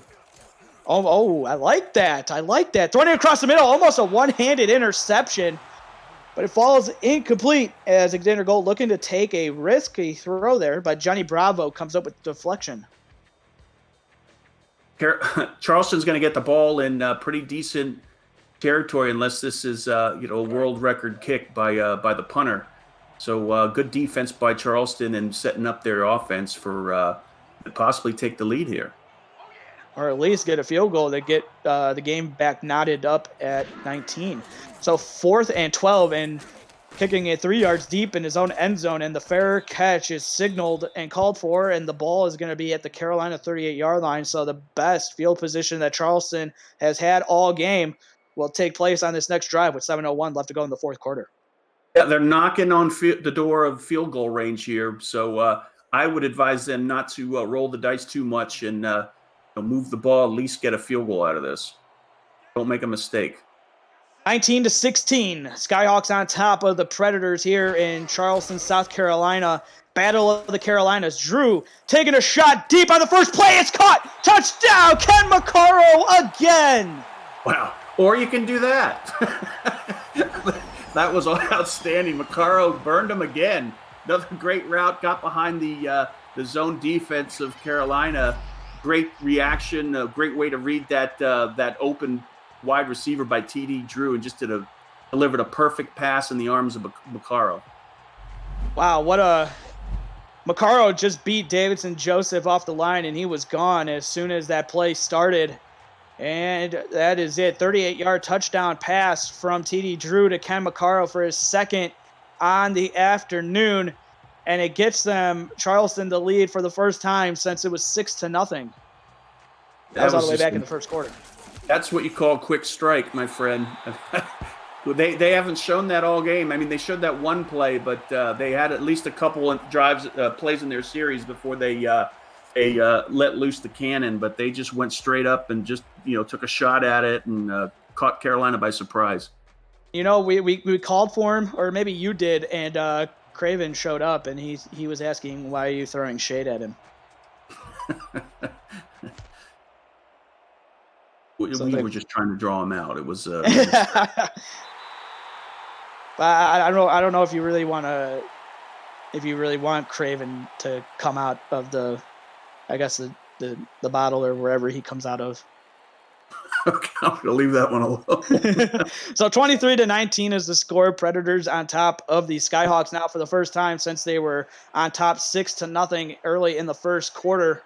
Oh, I like that. Throwing it across the middle, almost a one-handed interception, but it falls incomplete as Xander Gold looking to take a risky throw there, but Johnny Bravo comes up with deflection. Charleston's going to get the ball in pretty decent territory unless this is a world record kick by the punter. So good defense by Charleston and setting up their offense for to possibly take the lead here, or at least get a field goal to get the game back knotted up at 19. So 4th and 12, and kicking it 3 yards deep in his own end zone, and the fair catch is signaled and called for, and the ball is going to be at the Carolina 38-yard line. So the best field position that Charleston has had all game will take place on this next drive with 7:01 left to go in the 4th quarter. Yeah, they're knocking on the door of field goal range here, so I would advise them not to roll the dice too much and move the ball, at least get a field goal out of this. Don't make a mistake. 19-16, Skyhawks on top of the Predators here in Charleston, South Carolina. Battle of the Carolinas. Drew taking a shot deep on the first play. It's caught. Touchdown, Ken Macaro again. Wow. Or you can do that. That was outstanding. Macaro burned him again. Another great route, got behind the zone defense of Carolina. Great reaction, a great way to read that open wide receiver by TD Drew, and just delivered a perfect pass in the arms of Macaro. Wow, Macaro just beat Davidson Joseph off the line, and he was gone as soon as that play started. And that is it. 38-yard touchdown pass from TD Drew to Ken Macaro for his 2nd on the afternoon. And it gets them, Charleston, the lead for the first time since it was 6-0. That was all the way back in the first quarter. That's what you call quick strike, my friend. They haven't shown that all game. I mean, they showed that one play, but they had at least a couple of plays in their series before they let loose the cannon. But they just went straight up and just took a shot at it and caught Carolina by surprise. We called for him, or maybe you did, and Craven showed up, and he was asking, why are you throwing shade at him? We were just trying to draw him out. It was. I don't know if you really want Craven to come out of the I guess the bottle or wherever he comes out of. Okay, I'm going to leave that one alone. So 23-19 is the score. Predators on top of the Skyhawks now for the first time since they were on top 6-0 early in the first quarter.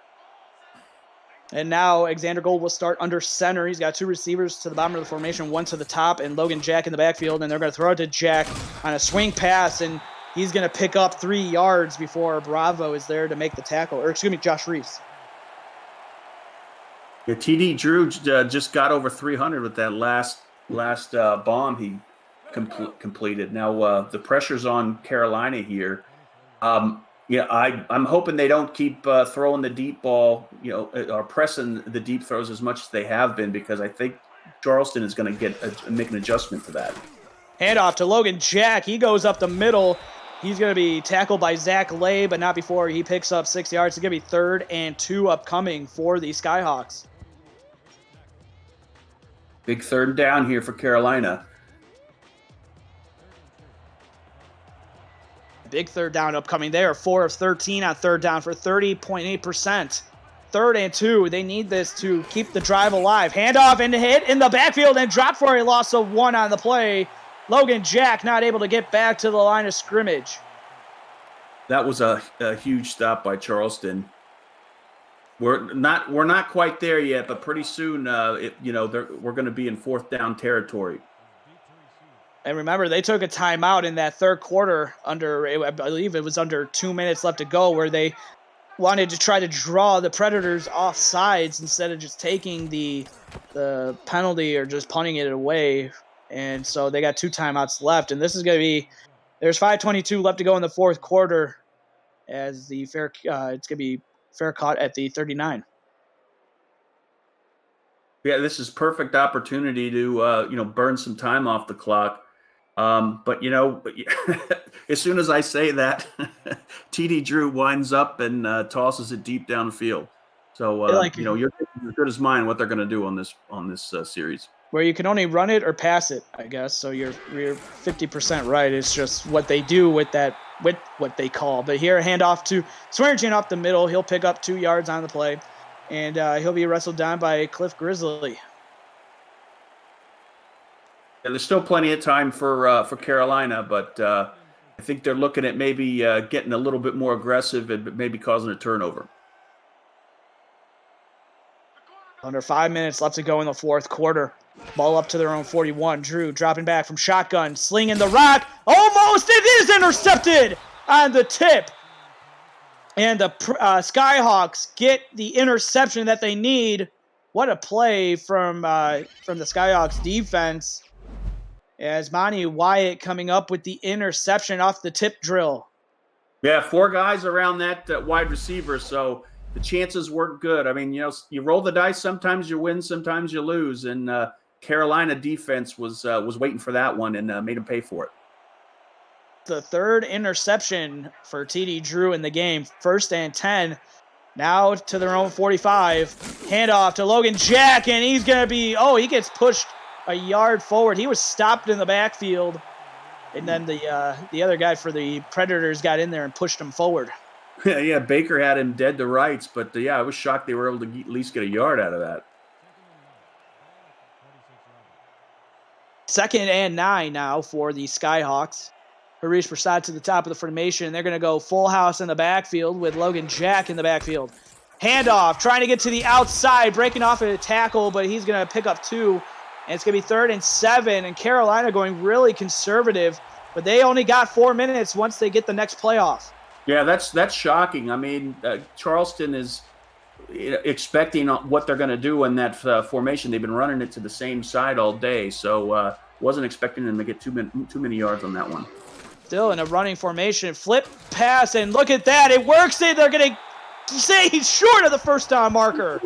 And now Alexander Gold will start under center. He's got two receivers to the bottom of the formation, one to the top, and Logan Jack in the backfield. And they're going to throw it to Jack on a swing pass, and he's going to pick up 3 yards before Bravo is there to make the tackle. Or excuse me, Josh Reese. Yeah, TD Drew just got over 300 with that last bomb he completed. Now the pressure's on Carolina here. I'm hoping they don't keep throwing the deep ball, or pressing the deep throws as much as they have been, because I think Charleston is going to make an adjustment to that. Handoff to Logan Jack. He goes up the middle. He's going to be tackled by Zach Lay, but not before he picks up 6 yards. It's going to be 3rd and 2 upcoming for the Skyhawks. Big 3rd down here for Carolina. Big 3rd down upcoming. They are 4 of 13 on 3rd down for 30.8%. 3rd and 2. They need this to keep the drive alive. Handoff and hit in the backfield and drop for a loss of 1 on the play. Logan Jack not able to get back to the line of scrimmage. That was a huge stop by Charleston. We're not quite there yet, but pretty soon, we're going to be in 4th down territory. And remember, they took a timeout in that 3rd quarter I believe it was under 2 minutes left to go, where they wanted to try to draw the Predators off sides instead of just taking the penalty or just punting it away. And so they got 2 timeouts left, and this is going to be there's 5:22 left to go in the 4th quarter, as the it's going to be fair caught at the 39. Yeah, this is perfect opportunity to burn some time off the clock. But as soon as I say that, TD Drew winds up and tosses it deep downfield. So you're as good as mine what they're going to do on this series. Where you can only run it or pass it, I guess. So you're 50% right. It's just what they do with what they call. But here, handoff to Swearingen off the middle. He'll pick up 2 yards on the play, and he'll be wrestled down by Cliff Grizzly. Yeah, there's still plenty of time for Carolina, but I think they're looking at maybe getting a little bit more aggressive and maybe causing a turnover. Under 5 minutes left to go in the 4th quarter. Ball up to their own 41. Drew dropping back from shotgun, slinging the rock. Almost, it is intercepted on the tip. And the Skyhawks get the interception that they need. What a play from the Skyhawks defense, as Monty Wyatt coming up with the interception off the tip drill. Yeah, 4 guys around that wide receiver, so the chances weren't good. I mean, you roll the dice. Sometimes you win, sometimes you lose, and Carolina defense was waiting for that one and made them pay for it. The 3rd interception for TD Drew in the game. 1st and 10. Now to their own 45. Handoff to Logan Jack, and he's going to be, he gets pushed a yard forward. He was stopped in the backfield, and then the other guy for the Predators got in there and pushed him forward. Yeah, Baker had him dead to rights, but I was shocked they were able to at least get a yard out of that. 2nd and 9 now for the Skyhawks. Harish Prasad to the top of the formation. They're going to go full house in the backfield with Logan Jack in the backfield. Handoff, trying to get to the outside, breaking off at a tackle, but he's going to pick up 2. And it's going to be 3rd and 7, and Carolina going really conservative, but they only got 4 minutes once they get the next playoff. Yeah, that's shocking. I mean, Charleston is expecting what they're going to do in that formation. They've been running it to the same side all day, so wasn't expecting them to get too many yards on that one. Still in a running formation, flip pass, and look at that. It works. They're going to say he's short of the 1st down marker.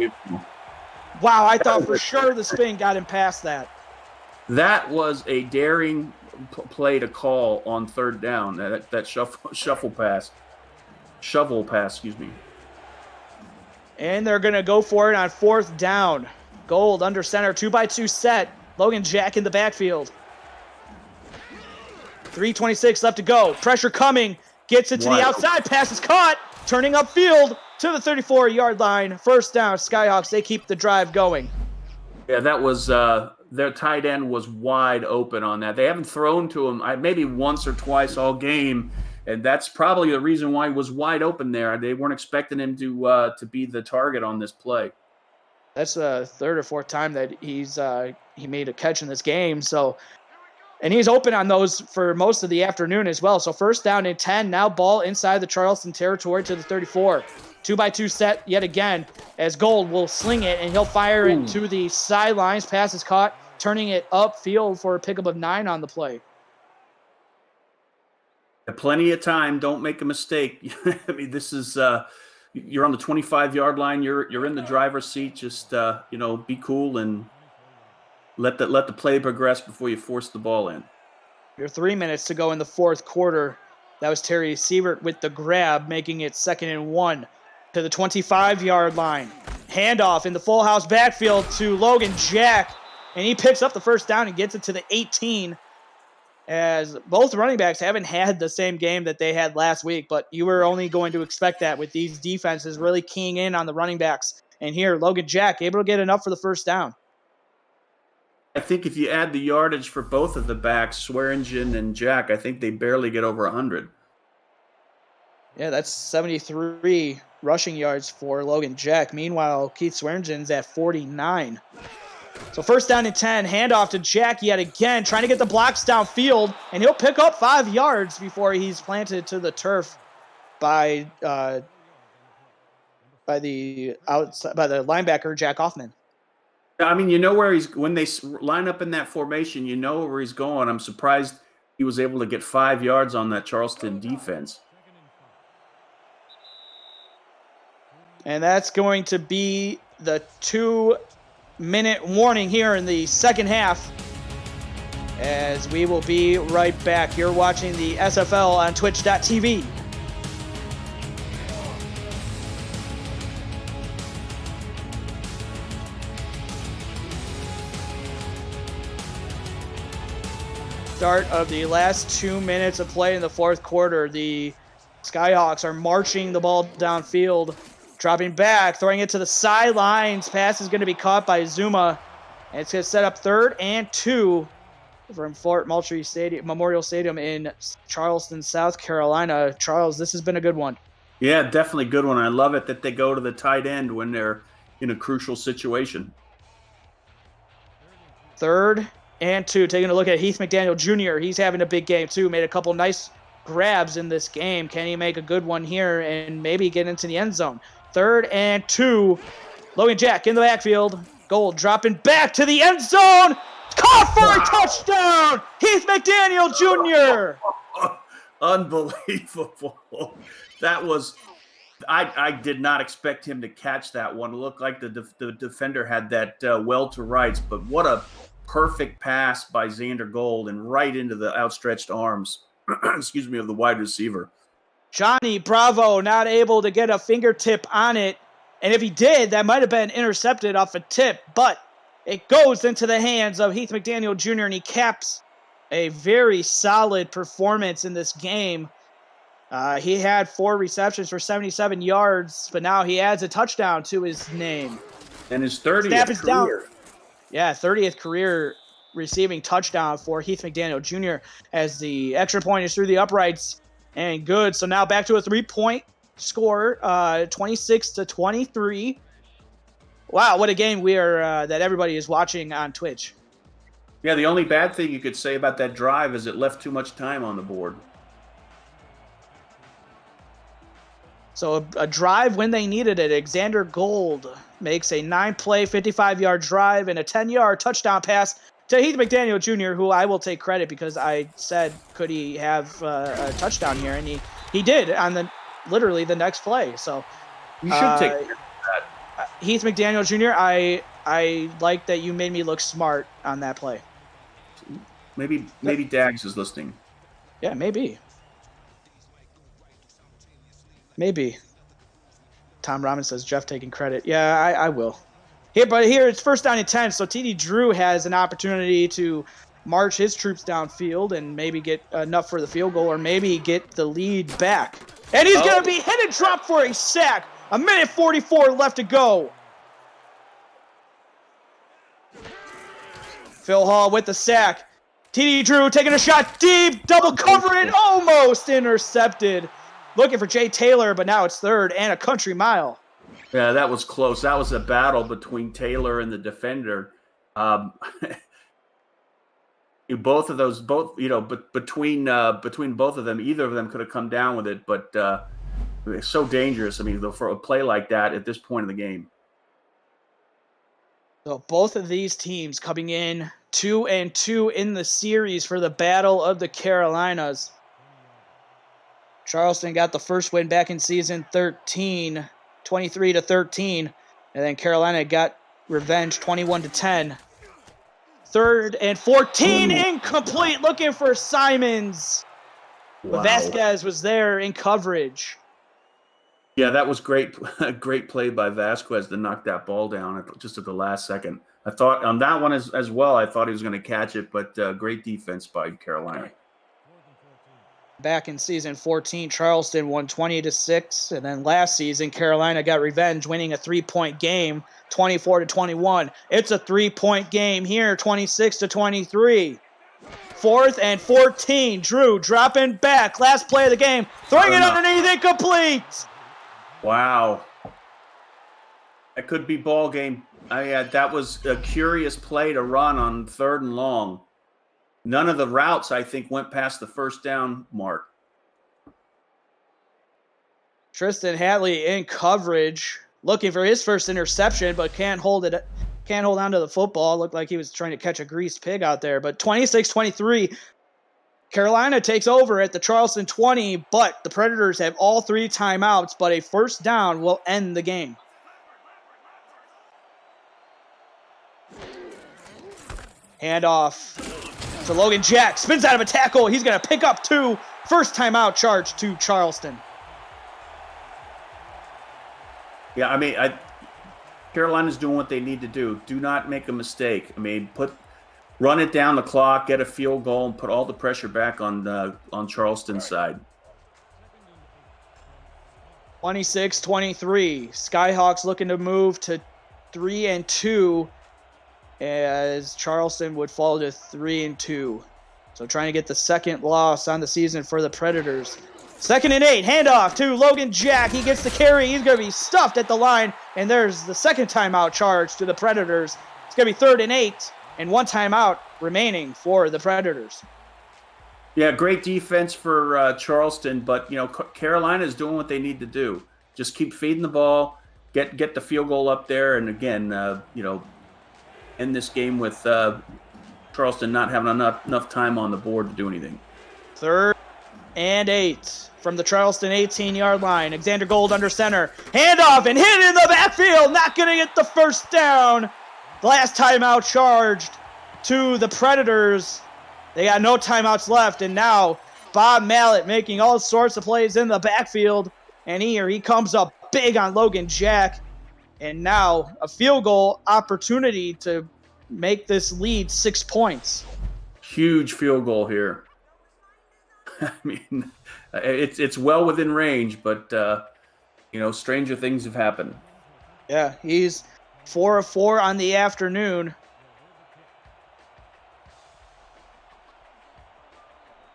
Wow, I thought for sure the spin got him past that. That was a daring play to call on 3rd down. That shovel pass, excuse me. And they're going to go for it on 4th down. Gold under center, 2x2 set. Logan Jack in the backfield. 3:26 left to go. Pressure coming. Gets it to the outside. Pass is caught. Turning upfield to the 34-yard line. First down, Skyhawks. They keep the drive going. Yeah, that was their tight end was wide open on that. They haven't thrown to him maybe once or twice all game, and that's probably the reason why he was wide open there. They weren't expecting him to be the target on this play. That's the third or fourth time that he made a catch in this game. So, and he's open on those for most of the afternoon as well. So first down and 10. Now ball inside the Charleston territory to the 34. 2-by-2 set yet again as Gold will sling it, and he'll fire it to the sidelines. Pass is caught, turning it upfield for a pickup of 9 on the play. Plenty of time. Don't make a mistake. I mean, this is you're on the 25-yard line. You're in the driver's seat. Just be cool and let the play progress before you force the ball in. You're 3 minutes to go in the fourth quarter. That was Terry Siebert with the grab, making it 2nd and 1 to the 25-yard line. Handoff in the full house backfield to Logan Jack, and he picks up the first down and gets it to the 18. As both running backs haven't had the same game that they had last week, but you were only going to expect that with these defenses really keying in on the running backs. And here, Logan Jack able to get enough for the first down. I think if you add the yardage for both of the backs, Swearingen and Jack, I think they barely get over 100. Yeah, that's 73 rushing yards for Logan Jack. Meanwhile, Keith Swearingen's at 49. So first down and 10, handoff to Jack yet again, trying to get the blocks downfield, and he'll pick up 5 yards before he's planted to the turf by the linebacker Jack Hoffman. I mean, where when they line up in that formation, you know where he's going. I'm surprised he was able to get 5 yards on that Charleston defense. And that's going to be the 2-minute warning here in the second half, as we will be right back. You're watching the SFL on twitch.tv. Start of the last 2 minutes of play in the fourth quarter. The Skyhawks are marching the ball downfield, dropping back, throwing it to the sidelines. Pass is going to be caught by Zuma, and it's going to set up 3rd and 2 from Fort Moultrie Memorial Stadium in Charleston, South Carolina. Charles, this has been a good one. Yeah, definitely a good one. I love it that they go to the tight end when they're in a crucial situation. 3rd and 2. Taking a look at Heath McDaniel Jr. He's having a big game too. Made a couple nice grabs in this game. Can he make a good one here and maybe get into the end zone? 3rd and 2. Logan Jack in the backfield. Gold dropping back to the end zone. Caught for a touchdown. Heath McDaniel Jr. Unbelievable. That was I did not expect him to catch that one. It looked like the defender had that well to rights, but what a perfect pass by Xander Gold and right into the outstretched arms, of the wide receiver. Johnny Bravo not able to get a fingertip on it, and if he did, that might have been intercepted off a tip, but it goes into the hands of Heath McDaniel Jr., and he caps a very solid performance in this game. He had 4 receptions for 77 yards, but now he adds a touchdown to his name. And his 30th career. Yeah, 30th career receiving touchdown for Heath McDaniel Jr. as the extra point is through the uprights and good. So now back to a 3-point score, 26-23. Wow, what a game that everybody is watching on Twitch. Yeah, the only bad thing you could say about that drive is it left too much time on the board. So a drive when they needed it. Xander Gold makes a 9-play, 55-yard drive and a 10-yard touchdown pass to Heath McDaniel Jr., who I will take credit because I said, could he have a touchdown here? And he did on literally the next play. So you should take credit for that. Heath McDaniel Jr., I like that you made me look smart on that play. Maybe Dags is listening. Yeah, maybe. Maybe. Tom Rahman says Jeff taking credit. Yeah, I will. Here it's first down and 10, so TD Drew has an opportunity to march his troops downfield and maybe get enough for the field goal or maybe get the lead back. And he's going to be hit and drop for a sack. A minute 44 left to go. Phil Hall with the sack. TD Drew taking a shot deep, double cover it, almost intercepted. Looking for Jay Taylor, but now it's third and a country mile. Yeah, that was close. That was a battle between Taylor and the defender. Both of those, but between both of them, either of them could have come down with it, but it's so dangerous. I mean, for a play like that at this point in the game. So both of these teams coming in 2-2 in the series for the Battle of the Carolinas. Charleston got the first win back in season 13, 23-13, and then Carolina got revenge 21-10. 3rd and 14, incomplete, looking for Simons. Wow. Vasquez was there in coverage. Yeah, that was great. Great play by Vasquez to knock that ball down just at the last second. I thought on that one as well, I thought he was going to catch it, but great defense by Carolina. Back in season 14, Charleston won 20-6, and then last season, Carolina got revenge, winning a 3-point game, 24-21. It's a 3-point game here, 26-23. 4th and 14. Drew dropping back, last play of the game, throwing it underneath, incomplete. Wow. That could be ball game. That was a curious play to run on 3rd and long. None of the routes, I think, went past the first down mark. Tristan Hadley in coverage, looking for his first interception, but can't hold on to the football. Looked like he was trying to catch a greased pig out there. But 26-23, Carolina takes over at the Charleston 20, but the Predators have all 3 timeouts, but a first down will end the game. Handoff to Logan Jack. Spins out of a tackle. He's going to pick up 2. First timeout charge to Charleston. Yeah, I mean, Carolina's doing what they need to do. Do not make a mistake. I mean, run it down the clock, get a field goal, and put all the pressure back on Charleston's side. 26-23. Skyhawks looking to move to 3-2 as Charleston would fall to 3-2. So trying to get the second loss on the season for the Predators. 2nd and 8. Handoff to Logan Jack. He gets the carry. He's going to be stuffed at the line. And there's the second timeout charge to the Predators. It's going to be 3rd and 8. And 1 timeout remaining for the Predators. Yeah, great defense for Charleston, but Carolina's doing what they need to do. Just keep feeding the ball, get the field goal up there, and again, end this game with Charleston not having enough time on the board to do anything. 3rd and 8 from the Charleston 18-yard line. Alexander Gold under center. Handoff and hit in the backfield. Not going to get the first down. The last timeout charged to the Predators. They got no timeouts left, and now Bob Mallett making all sorts of plays in the backfield. And here he comes up big on Logan Jack. And now a field goal opportunity to make this lead 6 points. Huge field goal here. I mean, it's well within range, but stranger things have happened. Yeah, he's 4 of 4 on the afternoon.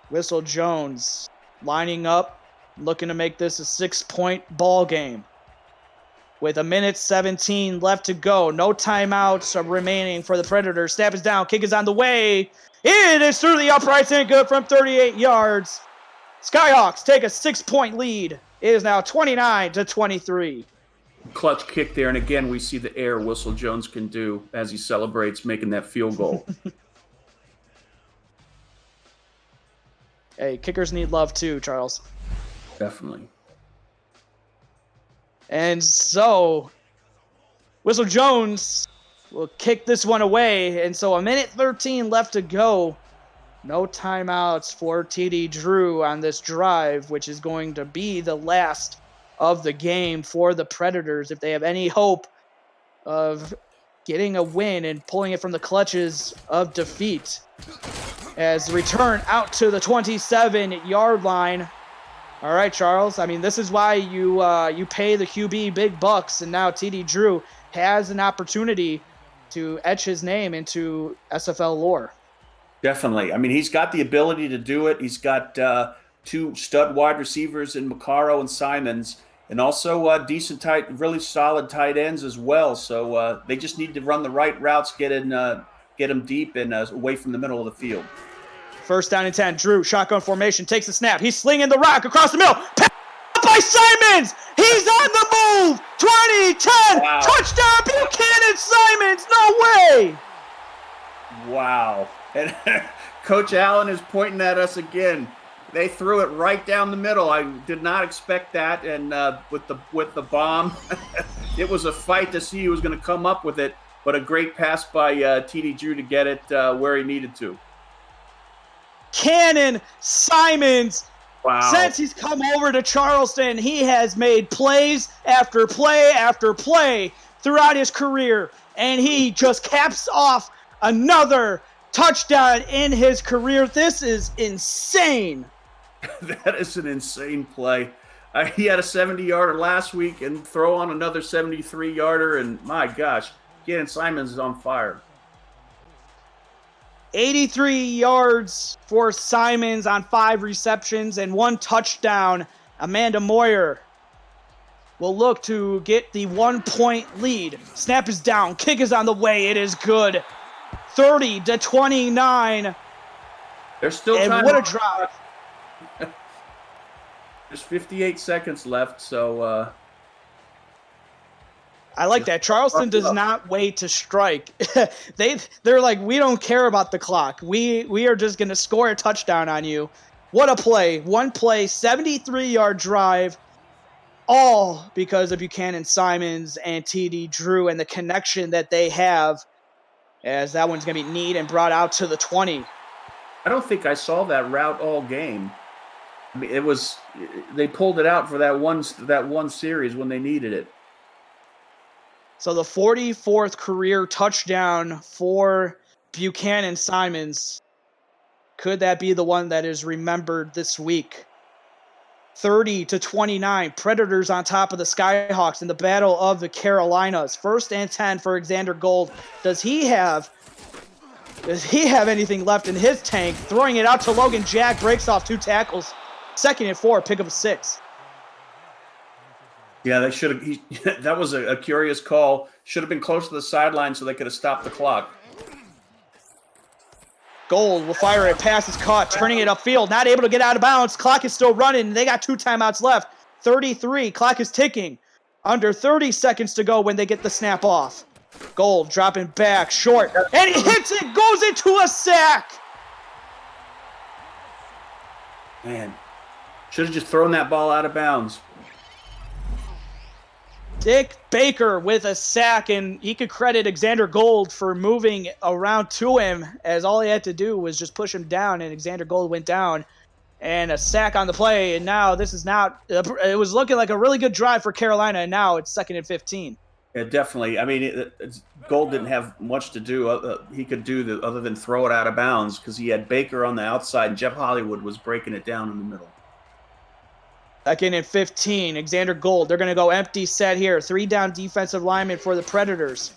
Whistle Jones lining up, looking to make this a 6-point ball game. With 1:17 left to go. No timeouts remaining for the Predators. Snap is down. Kick is on the way. It is through the uprights and good from 38 yards. Skyhawks take a 6-point lead. It is now 29-23. Clutch kick there, and again we see the air Whistle Jones can do as he celebrates making that field goal. Hey, kickers need love too, Charles. Definitely. And so, Whistle Jones will kick this one away. And so 1:13 left to go. No timeouts for TD Drew on this drive, which is going to be the last of the game for the Predators if they have any hope of getting a win and pulling it from the clutches of defeat. As the return out to the 27-yard line All right, Charles. I mean, this is why you pay the QB big bucks, and now TD Drew has an opportunity to etch his name into SFL lore. Definitely. I mean, he's got the ability to do it. He's got two stud wide receivers in Macaro and Simons, and also decent really solid tight ends as well. So they just need to run the right routes, get them deep and away from the middle of the field. First down and 10. Drew, shotgun formation, takes the snap. He's slinging the rock across the middle. Pass by Simons. He's on the move. 20, 10. Wow. Touchdown, Buchanan Simons. No way. Wow. And Coach Allen is pointing at us again. They threw it right down the middle. I did not expect that. And with the bomb, it was a fight to see who was going to come up with it. But a great pass by TD Drew to get it where he needed to. Cannon Simons. Wow. Since he's come over to Charleston, he has made plays after play after play throughout his career. And he just caps off another touchdown in his career. This is insane. That is an insane play. He had a 70-yarder last week and throw on another 73-yarder. And my gosh, Cannon Simons is on fire. 83 yards for Simons on 5 receptions and 1 touchdown. Amanda Moyer will look to get the 1-point lead. Snap is down. Kick is on the way. It is good. 30-29. There's still and time. What a drive. There's 58 seconds left, so... I like that. Charleston does not wait to strike. They're like, we don't care about the clock. We are just going to score a touchdown on you. What a play. One play, 73-yard drive, all because of Buchanan Simons and TD Drew and the connection that they have, as that one's going to be neat and brought out to the 20. I don't think I saw that route all game. I mean, they pulled it out for that one series when they needed it. So the 44th career touchdown for Buchanan Simons. Could that be the one that is remembered this week? 30-29. Predators on top of the Skyhawks in the Battle of the Carolinas. 1st and 10 for Alexander Gold. Does he have anything left in his tank? Throwing it out to Logan Jack. Breaks off 2 tackles. 2nd and 4. Pick up a 6. Yeah, they should have. That was a curious call. Should have been close to the sideline so they could have stopped the clock. Gold will fire it. Pass is caught. Turning it upfield. Not able to get out of bounds. Clock is still running. They got 2 timeouts left. 33. Clock is ticking. Under 30 seconds to go when they get the snap off. Gold dropping back. Short. And he hits it. Goes into a sack. Man, should have just thrown that ball out of bounds. Dick Baker with a sack, and he could credit Alexander Gold for moving around to him, as all he had to do was just push him down, and Alexander Gold went down. And a sack on the play, and now this is not – it was looking like a really good drive for Carolina, and now it's 2nd and 15. Yeah, definitely. I mean, Gold didn't have much to do. He could do other than throw it out of bounds because he had Baker on the outside, and Jeff Hollywood was breaking it down in the middle. 2nd and 15. Alexander Gold. They're going to go empty set here. 3 down defensive linemen for the Predators.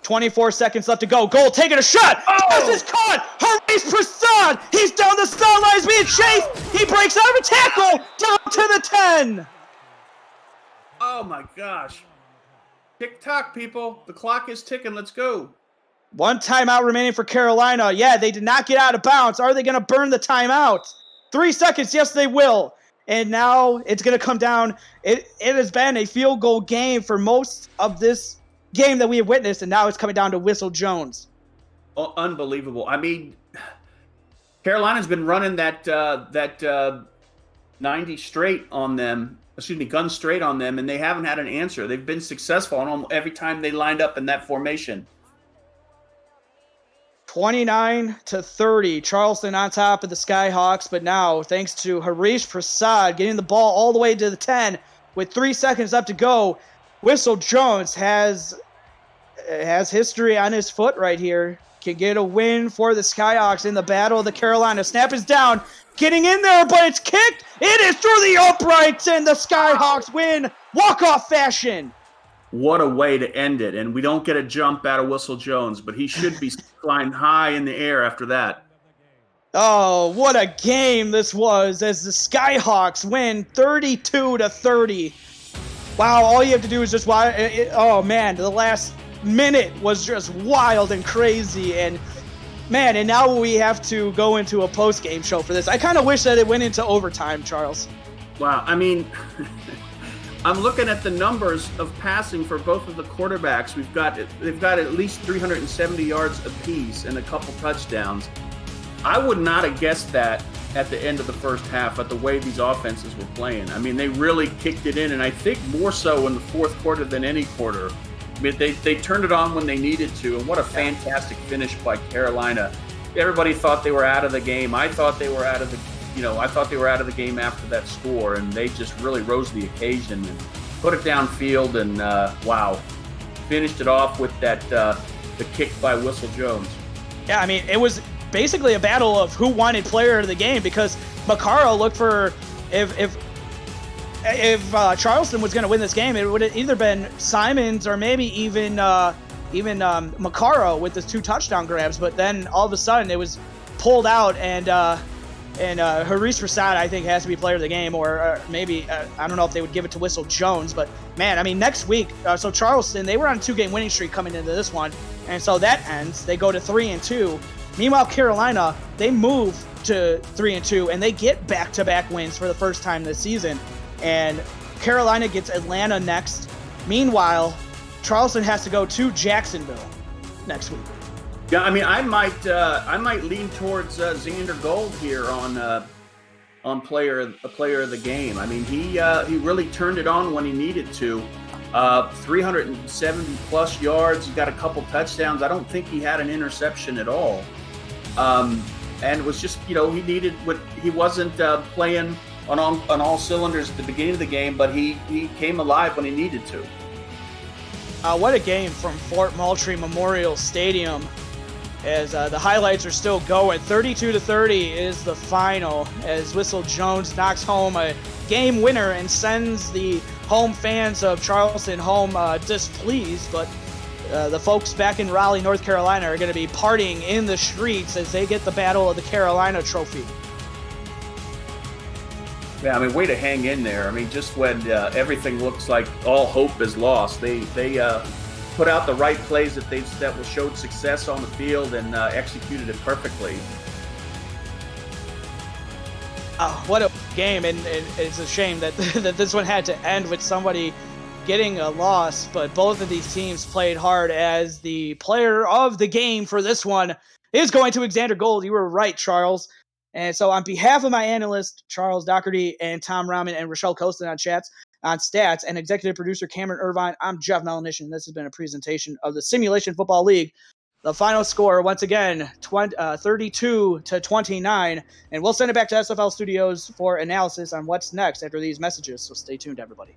24 seconds left to go. Gold taking a shot. Pass is caught. Haris Prasad. He's down the sidelines being chased. He breaks out of a tackle. Down to the 10. Oh, my gosh. Tick-tock, people. The clock is ticking. Let's go. 1 timeout remaining for Carolina. Yeah, they did not get out of bounds. Are they going to burn the timeout? 3 seconds. Yes, they will. And now it's going to come down. It has been a field goal game for most of this game that we have witnessed, and now it's coming down to Whistle Jones. Oh, unbelievable. I mean, Carolina's been running that 90 straight on them. Gun straight on them, and they haven't had an answer. They've been successful on every time they lined up in that formation. 29-30. Charleston on top of the Skyhawks, but now, thanks to Harish Prasad getting the ball all the way to the 10 with 3 seconds left to go, Whistle Jones has history on his foot right here. can get a win for the Skyhawks in the Battle of the Carolina. Snap is down, getting in there, but it's kicked. It is through the uprights, and the Skyhawks win walk-off fashion. What a way to end it. And we don't get a jump out of Whistle Jones, but he should be flying high in the air after that. Oh, what a game this was as the Skyhawks win 32-30. Wow, all you have to do is just watch. Oh, man, the last minute was just wild and crazy. And, man, and now we have to go into a post-game show for this. I kind of wish that it went into overtime, Charles. Wow, I mean, I'm looking at the numbers of passing for both of the quarterbacks. They've got at least 370 yards apiece and a couple touchdowns. I would not have guessed that at the end of the first half at the way these offenses were playing. I mean, they really kicked it in, and I think more so in the fourth quarter than any quarter. I mean, they turned it on when they needed to, and what a fantastic finish by Carolina. Everybody thought they were out of the game. I thought they were out of the game after that score, and they just really rose to the occasion and put it downfield, and wow, finished it off with that the kick by Whistle Jones. Yeah, I mean, it was basically a battle of who wanted player of the game, because Macaro looked for if Charleston was going to win this game, it would have either been Simons or maybe even Macaro with his 2 touchdown grabs. But then all of a sudden it was pulled out, and Haris Prasad, I think, has to be player of the game, or maybe I don't know if they would give it to Whistle Jones. But man, I mean, next week, so Charleston, they were on a 2-game winning streak coming into this one, and so that ends. They go to 3-2. Meanwhile, Carolina, they move to 3-2, and they get back-to-back wins for the first time this season. And Carolina gets Atlanta next. Meanwhile, Charleston has to go to Jacksonville next week. Yeah, I mean, I might lean towards Xander Gold here on player of the game. I mean, he really turned it on when he needed to. 370 plus yards. He got a couple touchdowns. I don't think he had an interception at all. And it was just, he needed what he wasn't playing on all cylinders at the beginning of the game, but he came alive when he needed to. What a game from Fort Moultrie Memorial Stadium, as the highlights are still going. 32-30 is the final, as Whistle Jones knocks home a game winner and sends the home fans of Charleston home displeased. But the folks back in Raleigh, North Carolina are going to be partying in the streets as they get the Battle of the Carolina trophy. Yeah, I mean, way to hang in there. I mean, just when everything looks like all hope is lost, they put out the right plays that showed success on the field and executed it perfectly. What a game, and it's a shame that that this one had to end with somebody getting a loss, but both of these teams played hard, as the player of the game for this one is going to Xander Gold. You were right, Charles. And so on behalf of my analyst, Charles Doherty, and Tom Rahman and Rochelle Costin on stats, and executive producer Cameron Irvine, I'm Jeff Melanish, and this has been a presentation of the Simulation Football League. The final score, once again, 32-29, and we'll send it back to SFL Studios for analysis on what's next after these messages, so stay tuned, everybody.